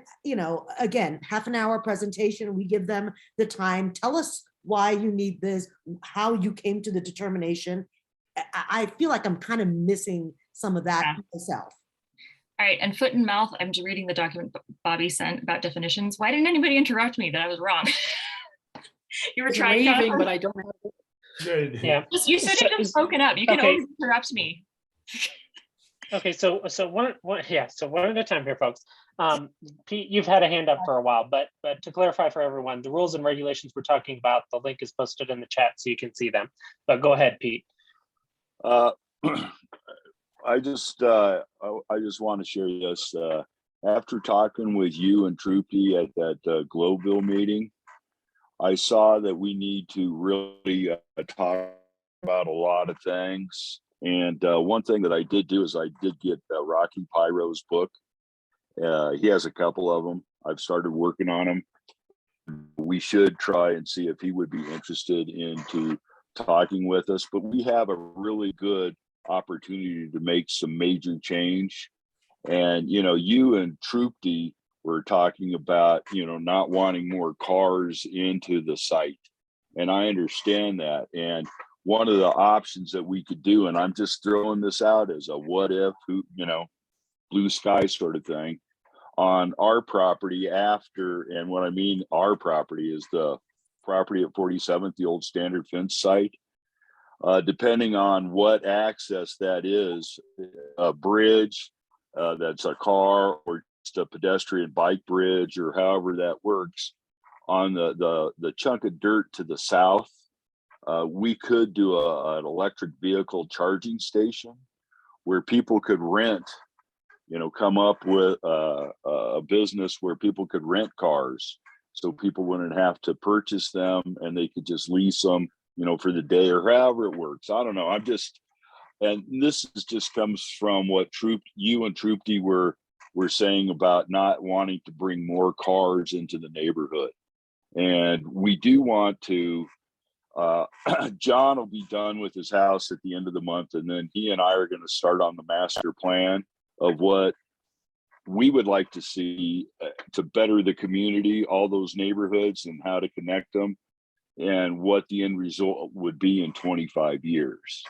again, half an hour presentation, we give them the time. Tell us why you need this, how you came to the determination. I feel like I'm kind of missing some of that myself. All right, and foot and mouth, I'm just reading the document Bobby sent about definitions. Why didn't anybody interrupt me that I was wrong? You were trying to, but I don't have Good. Yeah. You said it just broken up. You can always interrupt me. Okay, so one at a time here, folks. Pete, you've had a hand up for a while, but to clarify for everyone, the rules and regulations we're talking about, the link is posted in the chat so you can see them. But go ahead, Pete. I just want to share this. After talking with you and Troopy at that Globeville meeting, I saw that we need to really talk about a lot of things. And one thing that I did do is I did get Rocky Pyro's book. He has a couple of them. I've started working on them. We should try and see if he would be interested into talking with us. But we have a really good opportunity to make some major change. And, you and Troopy were talking about, not wanting more cars into the site. And I understand that. And one of the options that we could do, and I'm just throwing this out as a what if, blue sky sort of thing, on our property after, and what I mean our property is the property at 47th, the old Standard Fence site. Depending on what access that is, a bridge that's a car or just a pedestrian bike bridge or however that works, on the chunk of dirt to the south, we could do an electric vehicle charging station where people could rent, come up with a business where people could rent cars so people wouldn't have to purchase them and they could just lease them, for the day or however it works. I don't know. And this just comes from what you and Troopy were saying about not wanting to bring more cars into the neighborhood. And we do want to, John will be done with his house at the end of the month. And then he and I are going to start on the master plan of what we would like to see to better the community, all those neighborhoods, and how to connect them, and what the end result would be in 25 years.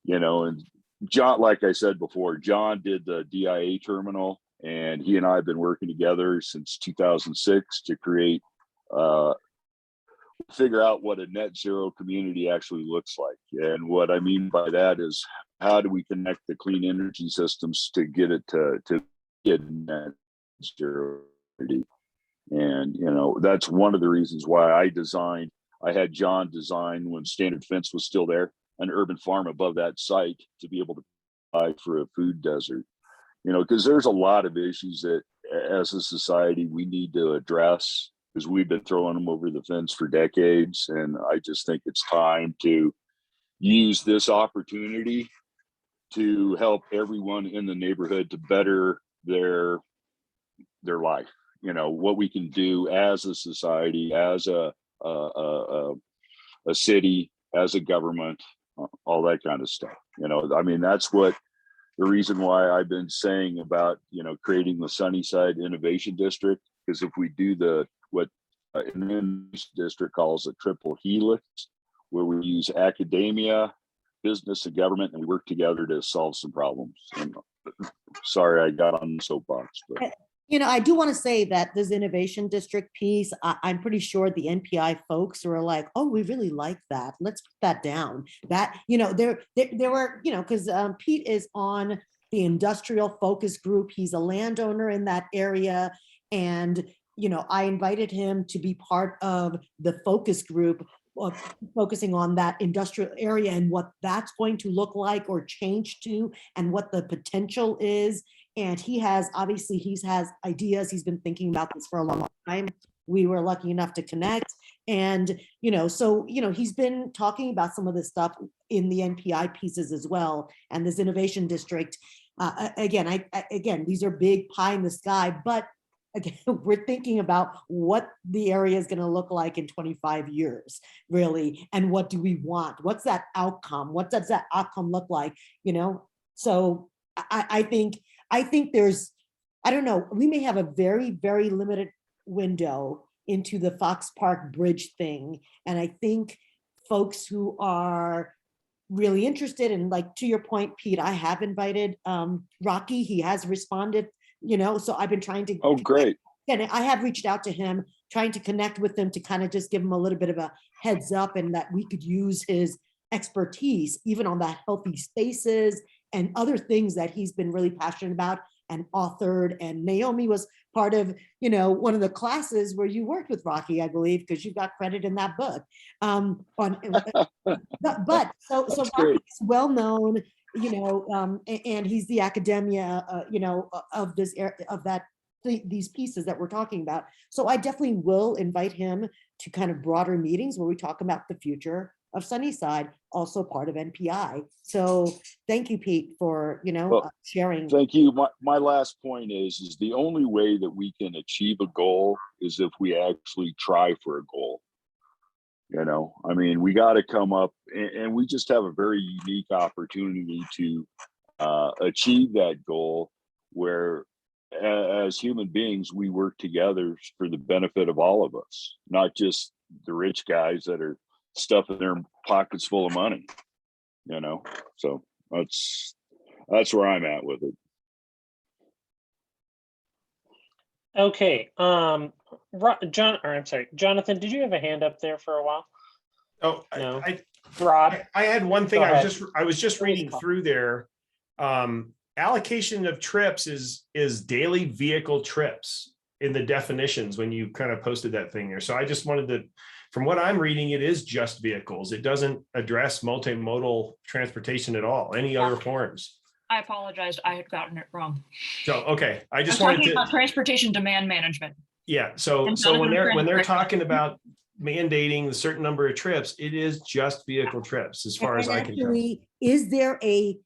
And John, like I said before, John did the DIA terminal, and he and I have been working together since 2006 to create, figure out what a net zero community actually looks like. And what I mean by that is, how do we connect the clean energy systems to get it to get net zero? And, that's one of the reasons why I had John design, when Standard Fence was still there, an urban farm above that site to be able to provide for a food desert. Because there's a lot of issues that as a society we need to address, because we've been throwing them over the fence for decades. And I just think it's time to use this opportunity to help everyone in the neighborhood to better their life. What we can do as a society, as a city, as a government, all that kind of stuff. That's what the reason why I've been saying about, creating the Sunnyside Innovation District, because if we do what an district calls a triple helix, where we use academia, business, and government, and we work together to solve some problems. And sorry, I got on the soapbox, but. I do want to say that this innovation district piece, I'm pretty sure the NPI folks were like, oh, we really like that. Let's put that down. That, there were, because Pete is on the industrial focus group. He's a landowner in that area. And, I invited him to be part of the focus group focusing on that industrial area and what that's going to look like or change to, and what the potential is. And he has ideas. He's been thinking about this for a long time. We were lucky enough to connect. And, he's been talking about some of this stuff in the NPI pieces as well. And this innovation district, again, these are big pie in the sky, but again, we're thinking about what the area is going to look like in 25 years, really. And what do we want? What's that outcome? What does that outcome look like? So I think there's, I don't know, we may have a very, very limited window into the Fox Park Bridge thing. And I think folks who are really interested, and like, to your point, Pete, I have invited Rocky. He has responded, so I've been trying to. Oh, great. And I have reached out to him, trying to connect with him to kind of just give him a little bit of a heads up, and that we could use his expertise even on that healthy spaces and other things that he's been really passionate about and authored. And Naomi was part of, one of the classes where you worked with Rocky, I believe, because you got credit in that book. But so Rocky is well known, and he's the academia, of this these pieces that we're talking about. So I definitely will invite him to kind of broader meetings where we talk about the future of Sunnyside, also part of NPI. So thank you, Pete, for, sharing. Thank you. My last point is the only way that we can achieve a goal is if we actually try for a goal. We got to come up, and we just have a very unique opportunity to achieve that goal, where as human beings, we work together for the benefit of all of us, not just the rich guys that are stuffing their pockets full of money, so that's where I'm at with it. Okay. Jonathan, did you have a hand up there for a while? Oh, No. Rod, I had one thing. Go I ahead. was just reading through there. Allocation of trips is daily vehicle trips in the definitions when you kind of posted that thing there. So I just wanted to, from what I'm reading, it is just vehicles. It doesn't address multimodal transportation at all, any other forms. I apologize. I had gotten it wrong. So, okay. I just I'm wanted talking to, about transportation demand management. yeah. So And when Jonathan they're Frank- talking about mandating a certain number of trips, it is just vehicle trips as far as I can tell. Actually, is there a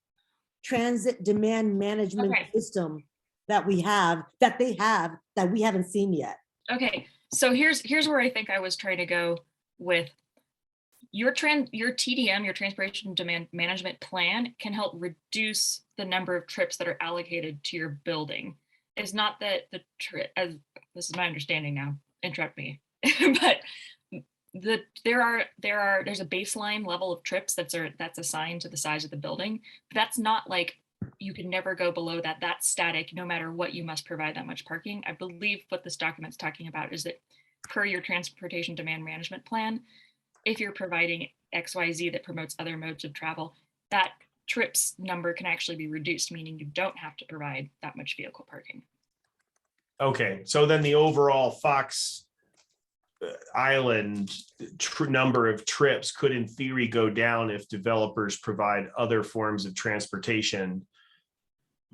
transit demand management system that we have, that they have, that we haven't seen yet? Okay, so here's where I think I was trying to go with your TDM, your transportation demand management plan, can help reduce the number of trips that are allocated to your building. It's not that the trip, as this is my understanding now, interrupt me, but there's a baseline level of trips that's assigned to the size of the building. But that's not like you can never go below that. That's static. No matter what, you must provide that much parking. I believe what this document's talking about is that per your transportation demand management plan, if you're providing XYZ that promotes other modes of travel, that trips number can actually be reduced, meaning you don't have to provide that much vehicle parking. Okay, so then the overall Fox Island number of trips could in theory go down if developers provide other forms of transportation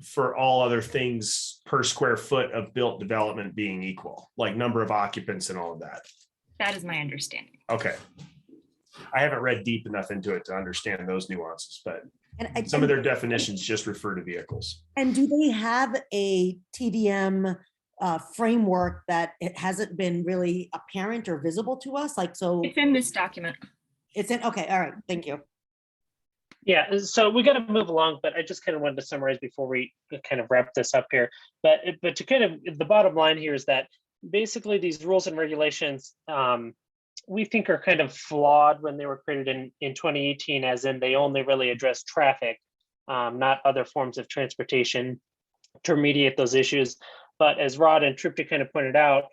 for all other things per square foot of built development being equal, like number of occupants and all of that. That is my understanding. Okay. I haven't read deep enough into it to understand those nuances, but And some of their definitions just refer to vehicles. And do they have a TDM framework that it hasn't been really apparent or visible to us? Like, so It's in this document. it's in, okay, all right, thank you. Yeah, so we got to move along, but I just kind of wanted to summarize before we kind of wrap this up here. But to kind of, the bottom line here is that basically these rules and regulations we think are kind of flawed when they were created in 2018, as in they only really address traffic, not other forms of transportation to remediate those issues. But as Rod and Trupti kind of pointed out,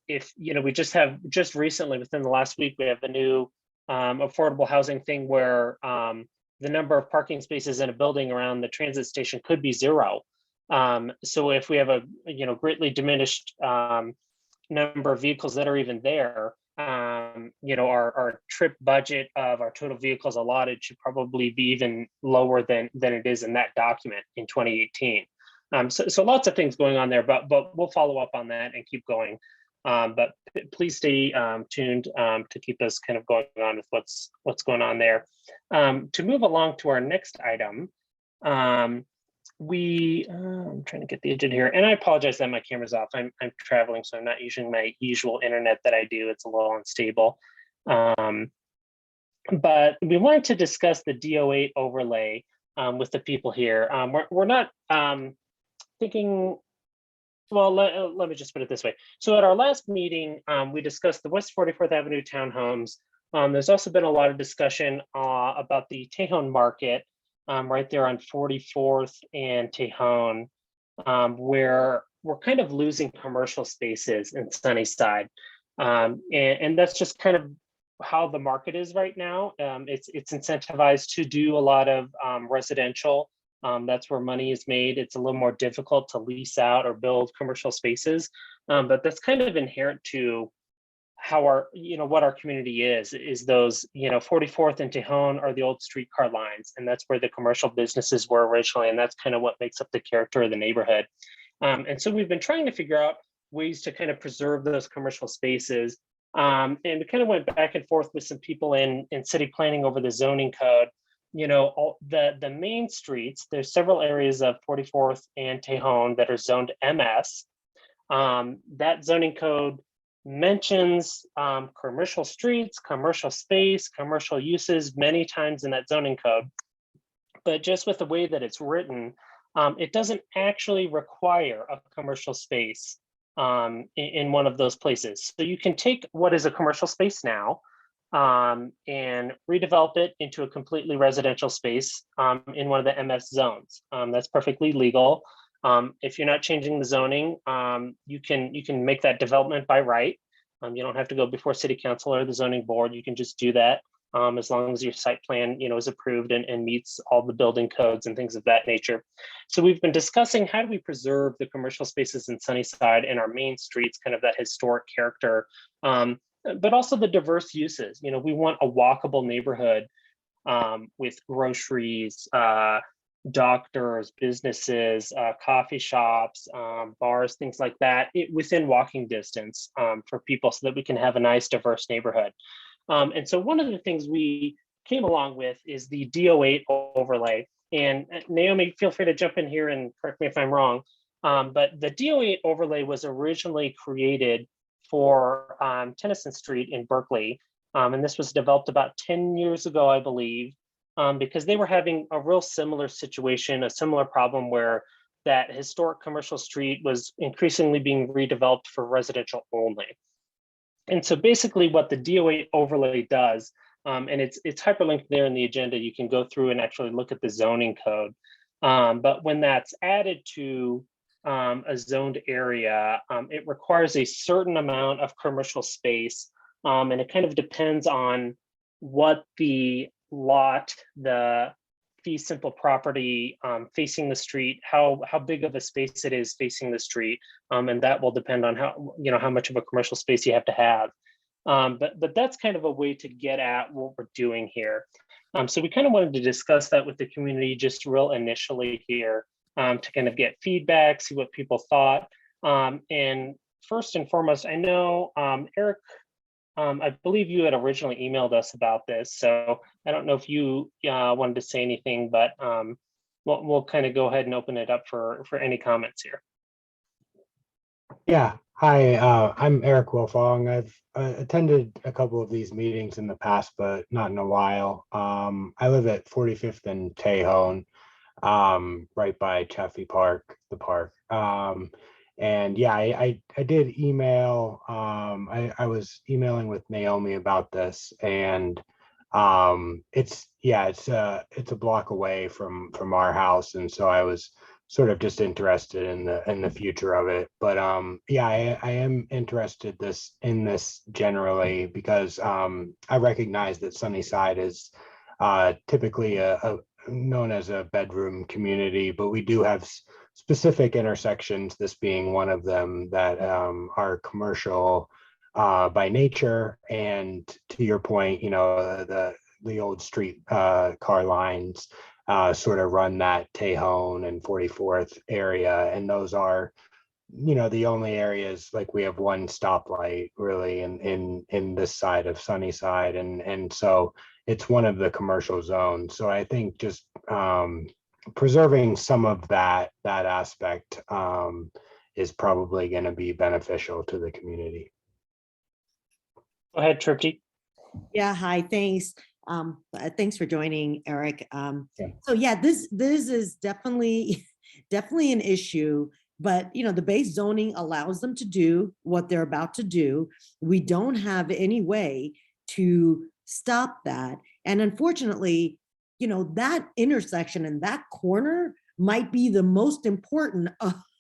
if we just recently within the last week, we have the new affordable housing thing where the number of parking spaces in a building around the transit station could be 0. So if we have a greatly diminished number of vehicles that are even there, our trip budget of our total vehicles allotted should probably be even lower than it is in that document in 2018. So lots of things going on there, but we'll follow up on that and keep going. But please stay tuned to keep us kind of going on with what's going on there. To move along to our next item, I'm trying to get the agenda here, and I apologize that my camera's off. I'm traveling, so I'm not using my usual internet that I do. It's a little unstable. But we wanted to discuss the DO8 overlay with the people here. We're not thinking. Well, let me just put it this way. So at our last meeting, we discussed the West 44th Avenue townhomes. There's also been a lot of discussion about the Tejon market right there on 44th and Tejon, where we're kind of losing commercial spaces in Sunnyside. And that's just kind of how the market is right now. It's incentivized to do a lot of residential. That's where money is made. It's a little more difficult to lease out or build commercial spaces, but that's kind of inherent to how what our community is those, 44th and Tejon are the old streetcar lines, and that's where the commercial businesses were originally, and that's kind of what makes up the character of the neighborhood. And so we've been trying to figure out ways to kind of preserve those commercial spaces. And we kind of went back and forth with some people in city planning over the zoning code. All the main streets, there's several areas of 44th and Tejon that are zoned MS. That zoning code mentions commercial streets, commercial space, commercial uses many times in that zoning code. But just with the way that it's written, it doesn't actually require a commercial space in one of those places. So you can take what is a commercial space now and redevelop it into a completely residential space in one of the MS zones. That's perfectly legal. If you're not changing the zoning, you can make that development by right. You don't have to go before city council or the zoning board. You can just do that as long as your site plan, is approved and meets all the building codes and things of that nature. So we've been discussing how do we preserve the commercial spaces in Sunnyside and our main streets, kind of that historic character, but also the diverse uses. We want a walkable neighborhood with groceries, doctors, businesses, coffee shops, bars, things like that, within walking distance for people, so that we can have a nice, diverse neighborhood. And so one of the things we came along with is the DO8 overlay. And Naomi, feel free to jump in here and correct me if I'm wrong. But the DO8 overlay was originally created for Tennyson Street in Berkeley. And this was developed about 10 years ago, I believe, because they were having a real similar situation, a similar problem where that historic commercial street was increasingly being redeveloped for residential only. And so basically what the DO8 overlay does, and it's hyperlinked there in the agenda, you can go through and actually look at the zoning code. But when that's added to a zoned area, it requires a certain amount of commercial space. And it kind of depends on what the lot, the fee simple property facing the street, how big of a space it is facing the street, and that will depend on how much of a commercial space you have to have. But that's kind of a way to get at what we're doing here. So we kind of wanted to discuss that with the community just real initially here, to kind of get feedback, see what people thought. And first and foremost, I know Eric, I believe you had originally emailed us about this, so I don't know if you wanted to say anything, but we'll kind of go ahead and open it up for any comments here. Yeah, hi, I'm Eric Wilfong. I've attended a couple of these meetings in the past, but not in a while. I live at 45th and Tejon, right by Chaffee Park, the park. And yeah, I did email, I was emailing with Naomi about this, and it's a block away from our house, and so I was sort of just interested in the future of it. But yeah, I am interested in this generally because I recognize that Sunnyside is typically a known as a bedroom community, but we do have specific intersections, this being one of them, that are commercial by nature. And to your point, the old street car lines sort of run that Tejon and 44th area, and those are the only areas. Like, we have one stoplight really in this side of Sunnyside, and so it's one of the commercial zones. So I think just preserving some of that aspect is probably going to be beneficial to the community. Go ahead, Tripti. Yeah, hi, thanks. Thanks for joining, Eric. Yeah. So yeah, this is definitely an issue, but the base zoning allows them to do what they're about to do. We don't have any way to stop that. And unfortunately, that intersection and that corner might be the most important.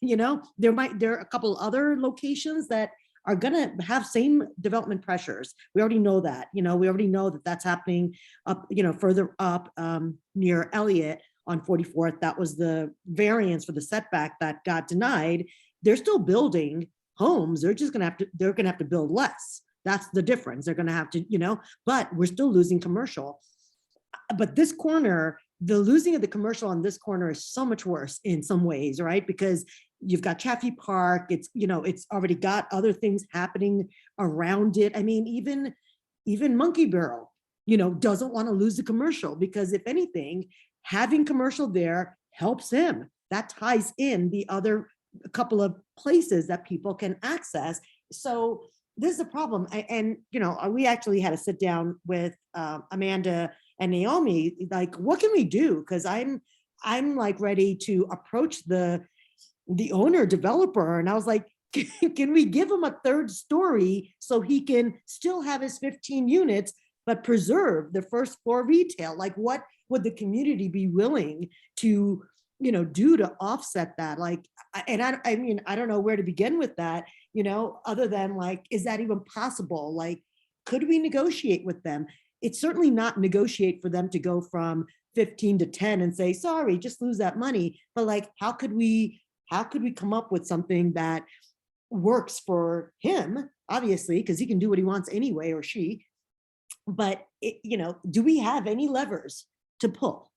There are a couple other locations that are going to have same development pressures. We already know that. We already know that that's happening up, further up near Elliott on 44th. That was the variance for the setback that got denied. They're still building homes. They're just going to have to build less. That's the difference. They're going to have to, but we're still losing commercial. But this corner, the losing of the commercial on this corner is so much worse in some ways, right? Because you've got Chaffee Park. It's already got other things happening around it. I mean, even Monkey Barrel, doesn't want to lose the commercial, because if anything, having commercial there helps him. That ties in the other couple of places that people can access. So this is a problem. And we actually had a sit down with Amanda and Naomi, like, what can we do? Because I'm like ready to approach the owner developer, and I was like, can we give him a third story so he can still have his 15 units but preserve the first floor retail? Like, what would the community be willing to do to offset that? Like, and I mean, I don't know where to begin with that, other than like, is that even possible? Like, could we negotiate with them? It's certainly not negotiate for them to go from 15 to 10 and say, sorry, just lose that money. But like, how could we come up with something that works for him, obviously, because he can do what he wants anyway, or she. But do we have any levers to pull?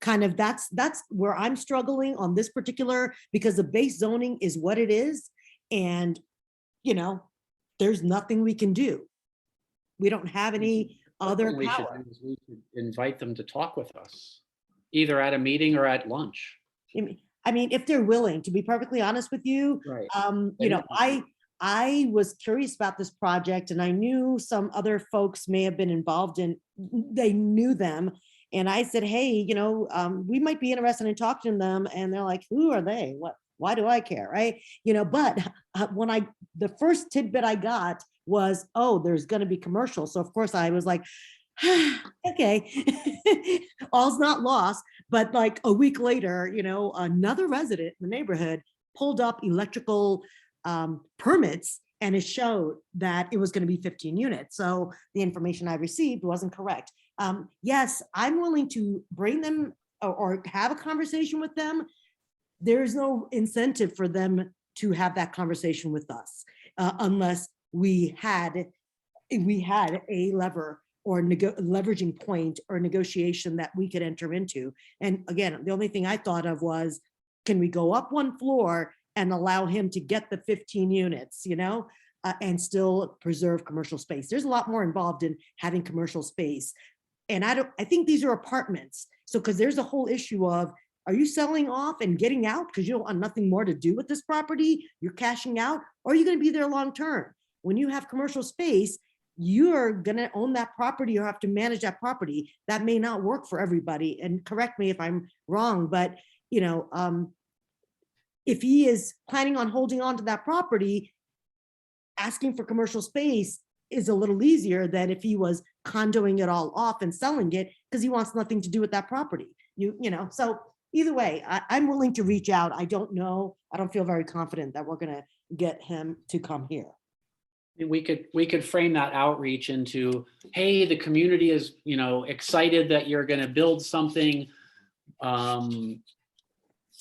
Kind of, that's where I'm struggling on this particular, because the base zoning is what it is, and there's nothing we can do. We don't have any other power. We should invite them to talk with us, either at a meeting or at lunch. I mean, if they're willing, to be perfectly honest with you, Right. I was curious about this project, and I knew some other folks may have been involved in, they knew them. And I said, hey, we might be interested in talking to them. And they're like, who are they? Why do I care? Right. But when the first tidbit I got was, oh, there's going to be commercial. So of course I was like, okay, all's not lost. But like a week later, another resident in the neighborhood pulled up electrical permits, and it showed that it was going to be 15 units. So the information I received wasn't correct. Yes, I'm willing to bring them or have a conversation with them. There's no incentive for them to have that conversation with us unless we had a lever or leveraging point or negotiation that we could enter into. And again, the only thing I thought of was, can we go up one floor and allow him to get the 15 units, and still preserve commercial space? There's a lot more involved in having commercial space. And I think these are apartments. So, because there's a whole issue of, are you selling off and getting out because you don't want nothing more to do with this property? You're cashing out, or are you going to be there long term? When you have commercial space, you're going to own that property or have to manage that property. That may not work for everybody. And correct me if I'm wrong, but if he is planning on holding on to that property, asking for commercial space is a little easier than if he was condoing it all off and selling it because he wants nothing to do with that property. So either way, I'm willing to reach out. I don't know. I don't feel very confident that we're going to get him to come here. We could frame that outreach into, hey, the community is, excited that you're going to build something.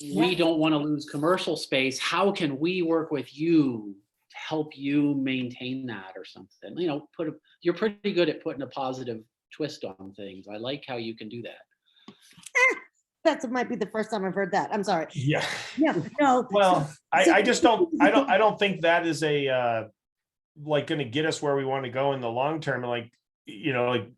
we don't want to lose commercial space. How can we work with you to help you maintain that or something? You know, you're pretty good at putting a positive twist on things. I like how you can do that. That might be the first time I've heard that. I'm sorry. Yeah. Yeah, no. Well, I just don't, I don't think that is a, like going to get us where we want to go in the long term. Like, you know, like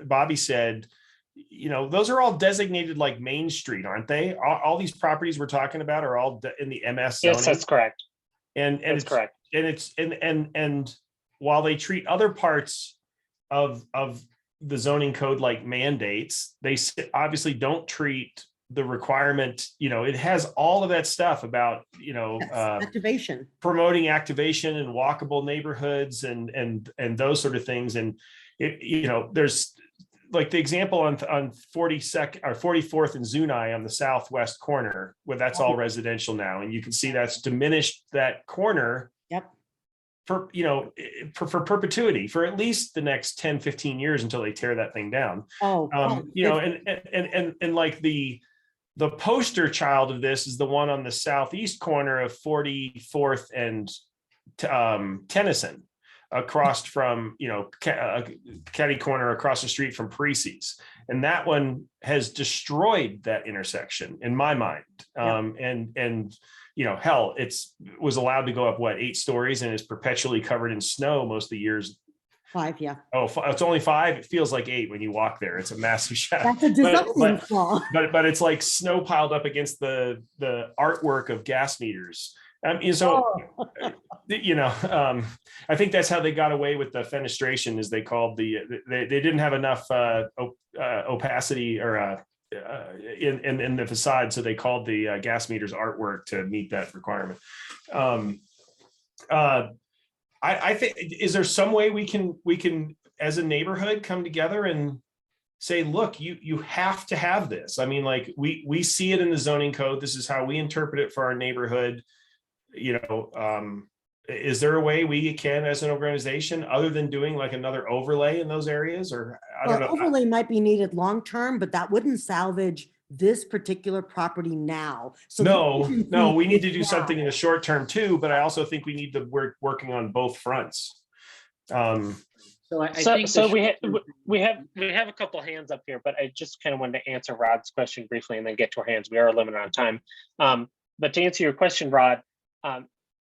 Bobby said, you know, those are all designated like Main Street, aren't they? All these properties we're talking about are all in the MS zoning. Yes, that's correct. And That's correct. And while they treat other parts of the zoning code like mandates, they obviously don't treat the requirement. You know, it has all of that stuff about, you know, Activation, promoting activation and walkable neighborhoods and those sort of things. And it, you know, there's like the example on 42nd or 44th and SUNI on the southwest corner, where that's all residential now, and you can see that's diminished that corner. Yep. For, you know, for perpetuity, for at least the next 10, 15 years until they tear that thing down. You know, and like the poster child of this is the one on the southeast corner of 44th and Tennyson, across from, you know, catty corner across the street from Parisi's. And that one has destroyed that intersection in my mind. And you know, hell, was allowed to go up, what, 8 stories, and is perpetually covered in snow most of the years. 5, yeah. Oh, it's only 5. It feels like 8 when you walk there. It's a massive shadow. That's a design flaw. But it's like snow piled up against the artwork of gas meters. So, you know, I think that's how they got away with the fenestration, is they called they didn't have enough opacity or in the facade, so they called the gas meters artwork to meet that requirement. I think, is there some way we can as a neighborhood come together and say, look, you have to have this? I mean, like we see it in the zoning code. This is how we interpret it for our neighborhood. You know, is there a way we can, as an organization, other than doing like another overlay in those areas? Or I don't know. Overlay might be needed long term, but that wouldn't salvage this particular property now. So no, we need to do something in the short term too. But I also think we need to work working on both fronts. So we have a couple hands up here, but I just kind of wanted to answer Rod's question briefly and then get to our hands. We are limited on time. But to answer your question, Rod,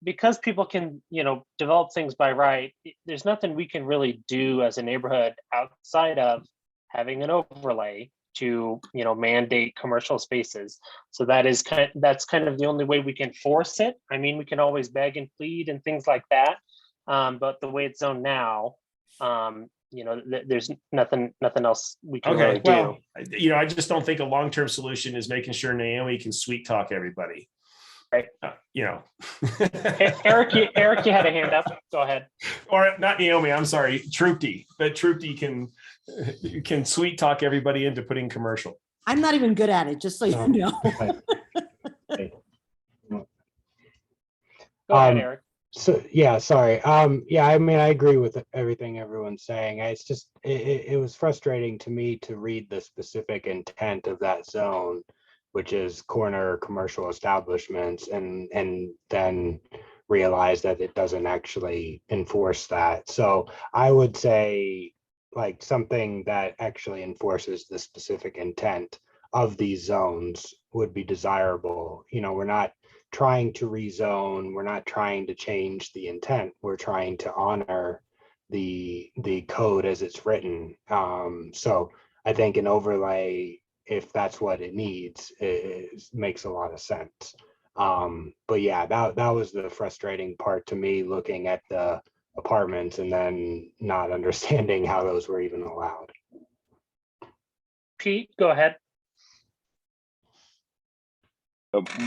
because people can, you know, develop things by right, there's nothing we can really do as a neighborhood outside of having an overlay to, you know, mandate commercial spaces. So that's kind of the only way we can force it. I mean, we can always beg and plead and things like that. But the way it's zoned now, you know, there's nothing else we can really do. You know, I just don't think a long-term solution is making sure Naomi can sweet talk everybody. Right. You know, Eric, you had a hand up. Go ahead. Or not Naomi, I'm sorry, Trupti. But Trupti can sweet talk everybody into putting commercial. I'm not even good at it, just so you know. Go ahead, Eric. So yeah, sorry. Yeah, I mean, I agree with everything everyone's saying. It's just it was frustrating to me to read the specific intent of that zone, which is corner commercial establishments, and then realize that it doesn't actually enforce that. So I would say like something that actually enforces the specific intent of these zones would be desirable. You know, we're not trying to rezone, we're not trying to change the intent, we're trying to honor the code as it's written. So I think an overlay, if that's what it needs, it makes a lot of sense. But yeah, that was the frustrating part to me, looking at the apartments and then not understanding how those were even allowed. Pete, go ahead.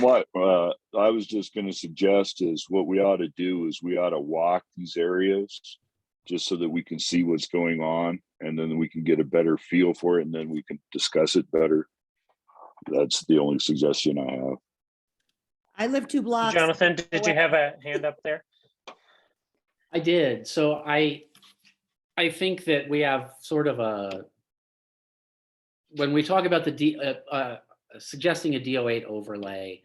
What I was just going to suggest is what we ought to do is we ought to walk these areas just so that we can see what's going on, and then we can get a better feel for it, and then we can discuss it better. That's the only suggestion I have. I live 2 blocks. Jonathan, did you have a hand up there? I did. So I think that we have sort of when we talk about suggesting a DO8 overlay.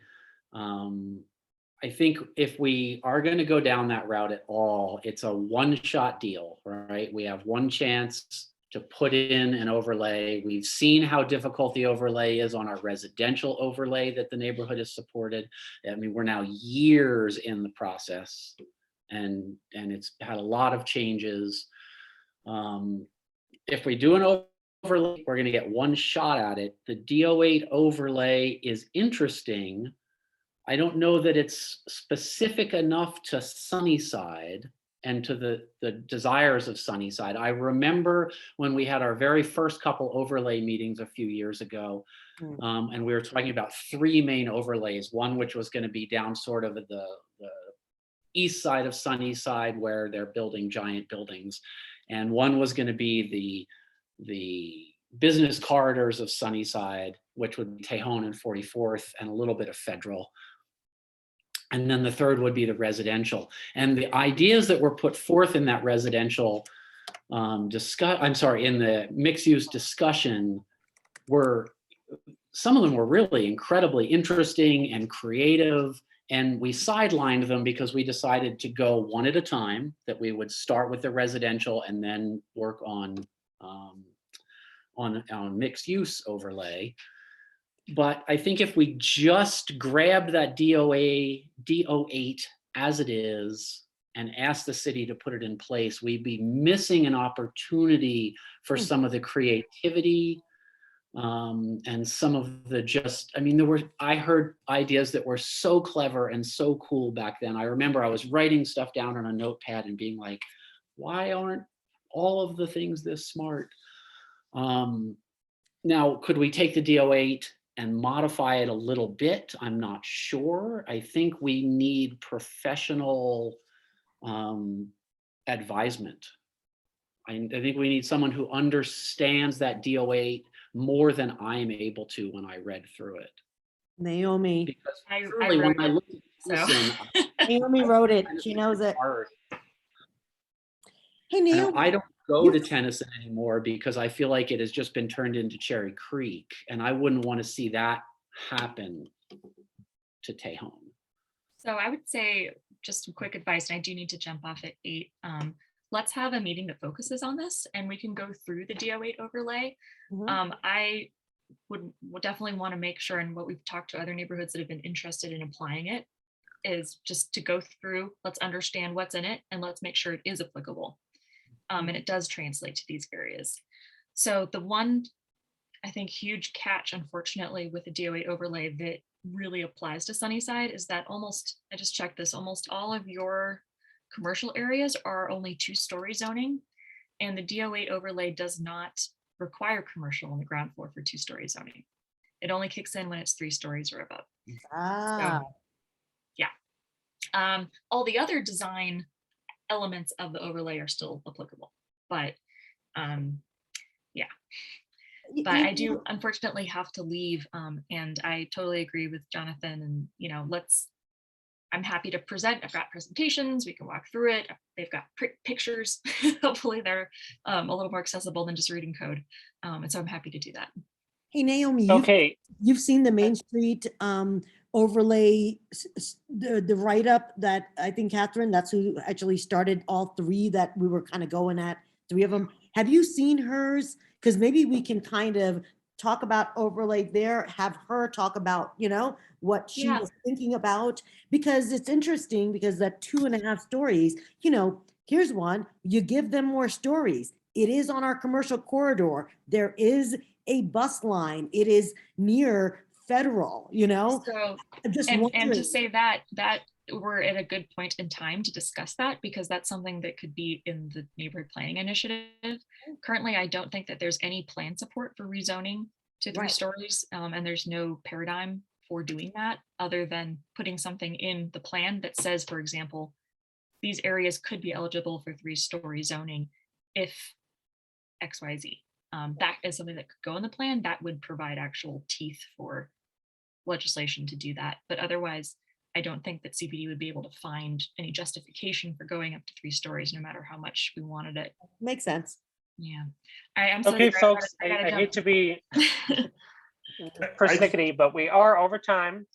I think if we are going to go down that route at all, it's a one-shot deal, right? We have one chance to put in an overlay. We've seen how difficult the overlay is on our residential overlay that the neighborhood has supported. I mean, we're now years in the process, and it's had a lot of changes. If we do an overlay, we're going to get one shot at it. The DO8 overlay is interesting. I don't know that it's specific enough to Sunnyside and to the desires of Sunnyside. I remember when we had our very first couple overlay meetings a few years ago, and we were talking about 3 main overlays, one which was going to be down sort of the east side of Sunnyside where they're building giant buildings, and one was going to be the business corridors of Sunnyside, which would be Tejon and 44th and a little bit of Federal. And then the third would be the residential. And the ideas that were put forth in that residential in the mixed use discussion some of them were really incredibly interesting and creative. And we sidelined them because we decided to go one at a time, that we would start with the residential and then work on mixed use overlay. But I think if we just grab that DO8 as it is and ask the city to put it in place, we'd be missing an opportunity for some of the creativity and some of the I heard ideas that were so clever and so cool back then. I remember I was writing stuff down on a notepad and being like, why aren't all of the things this smart? Now, could we take the DO8 and modify it a little bit? I'm not sure. I think we need professional advisement. I think we need someone who understands that DO8 more than I'm able to when I read through it. Naomi. Because I truly, read when I look at so. Naomi wrote it. She knows it. Hey, Naomi. I don't go to Tennyson anymore because I feel like it has just been turned into Cherry Creek, and I wouldn't want to see that happen to Tejon. So I would say just some quick advice, and I do need to jump off at 8. Let's have a meeting that focuses on this and we can go through the DO8 overlay. I would definitely want to make sure, and what we've talked to other neighborhoods that have been interested in applying it, is just to go through, let's understand what's in it and let's make sure it is applicable. And it does translate to these areas. So the one, I think, huge catch, unfortunately, with the DO8 overlay that really applies to Sunnyside is that I just checked this, almost all of your commercial areas are only 2-story zoning, and the DO8 overlay does not require commercial on the ground floor for 2-story zoning. It only kicks in when it's 3 stories or above. So, yeah. All the other design elements of the overlay are still applicable, but yeah. But I do unfortunately have to leave, and I totally agree with Jonathan. And I'm happy to present. I've got presentations. We can walk through it. They've got pictures. Hopefully, they're a little more accessible than just reading code. And so I'm happy to do that. Hey, Naomi. You've seen the Main Street overlay, the write-up that I think Catherine, that's who actually started all 3 that we were kind of going at, 3 of them. Have you seen hers? Because maybe we can kind of talk about overlay there, have her talk about, what she was thinking about, because it's interesting because that 2.5 stories, here's one, you give them more stories. It is on our commercial corridor. There is a bus line. It is near Federal, So, I'm just and to say that we're at a good point in time to discuss that, because that's something that could be in the neighborhood planning initiative. Currently, I don't think that there's any plan support for rezoning to 3 stories, and there's no paradigm for doing that other than putting something in the plan that says, for example, these areas could be eligible for 3-story zoning if XYZ. That is something that could go in the plan that would provide actual teeth for legislation to do that. But otherwise, I don't think that CPD would be able to find any justification for going up to 3 stories, no matter how much we wanted it. Makes sense. Yeah. I'm so okay, sorry. folks, I hate to be persnickety, but we are over time.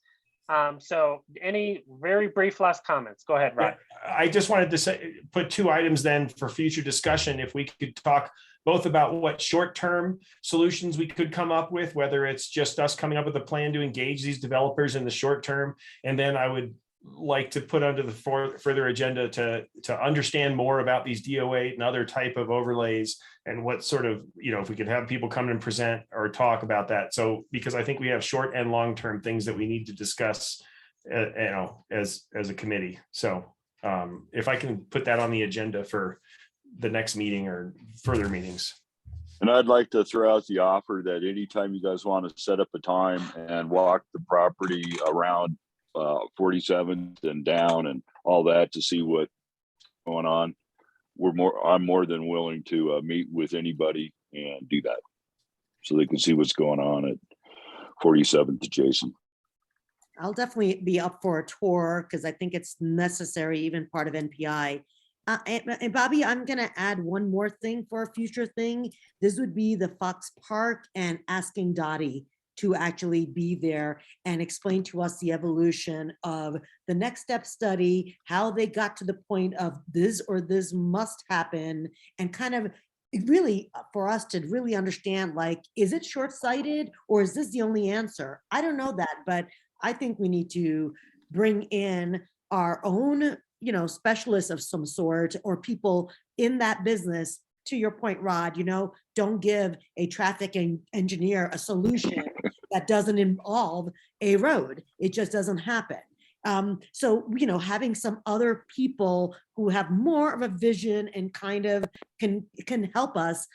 So any very brief last comments? Go ahead, Rod. I just wanted to say, put 2 items then for future discussion. If we could talk both about what short-term solutions we could come up with, whether it's just us coming up with a plan to engage these developers in the short term. And then I would like to put under the further agenda to understand more about these DO8 and other type of overlays and what sort of, if we could have people come and present or talk about that. So, because I think we have short and long-term things that we need to discuss, as a committee. So if I can put that on the agenda for the next meeting or further meetings. And I'd like to throw out the offer that anytime you guys want to set up a time and walk the property around 47th and down and all that to see what's going on, I'm more than willing to meet with anybody and do that so they can see what's going on at 47th adjacent. I'll definitely be up for a tour because I think it's necessary, even part of NPI. And Bobby, I'm going to add one more thing for a future thing. This would be the Fox Park and asking Dottie to actually be there and explain to us the evolution of the next step study, how they got to the point of this or this must happen, and kind of really for us to really understand, like, is it short-sighted or is this the only answer? I don't know that, but I think we need to bring in our own, specialists of some sort or people in that business. To your point, Rod, don't give a traffic engineer a solution that doesn't involve a road. It just doesn't happen. So, having some other people who have more of a vision and kind of can help us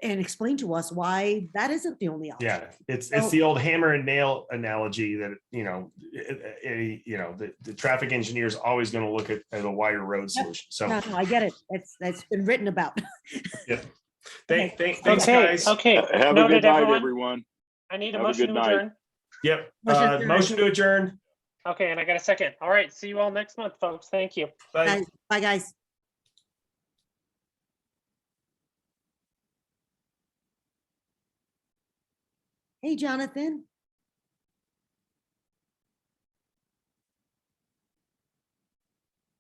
and explain to us why that isn't the only option. Yeah, it's the old hammer and nail analogy that, the traffic engineer is always going to look at a wider road solution. So no, I get it. That's been written about. Yeah. Thanks, okay, guys. Okay. Have a good night, everyone. I need a Have a motion good to night. adjourn. Yep. Motion Motion to adjourn. Okay, and I got a second. All right, see you all next month, folks. Thank you. Bye. Bye, guys. Hey, Jonathan.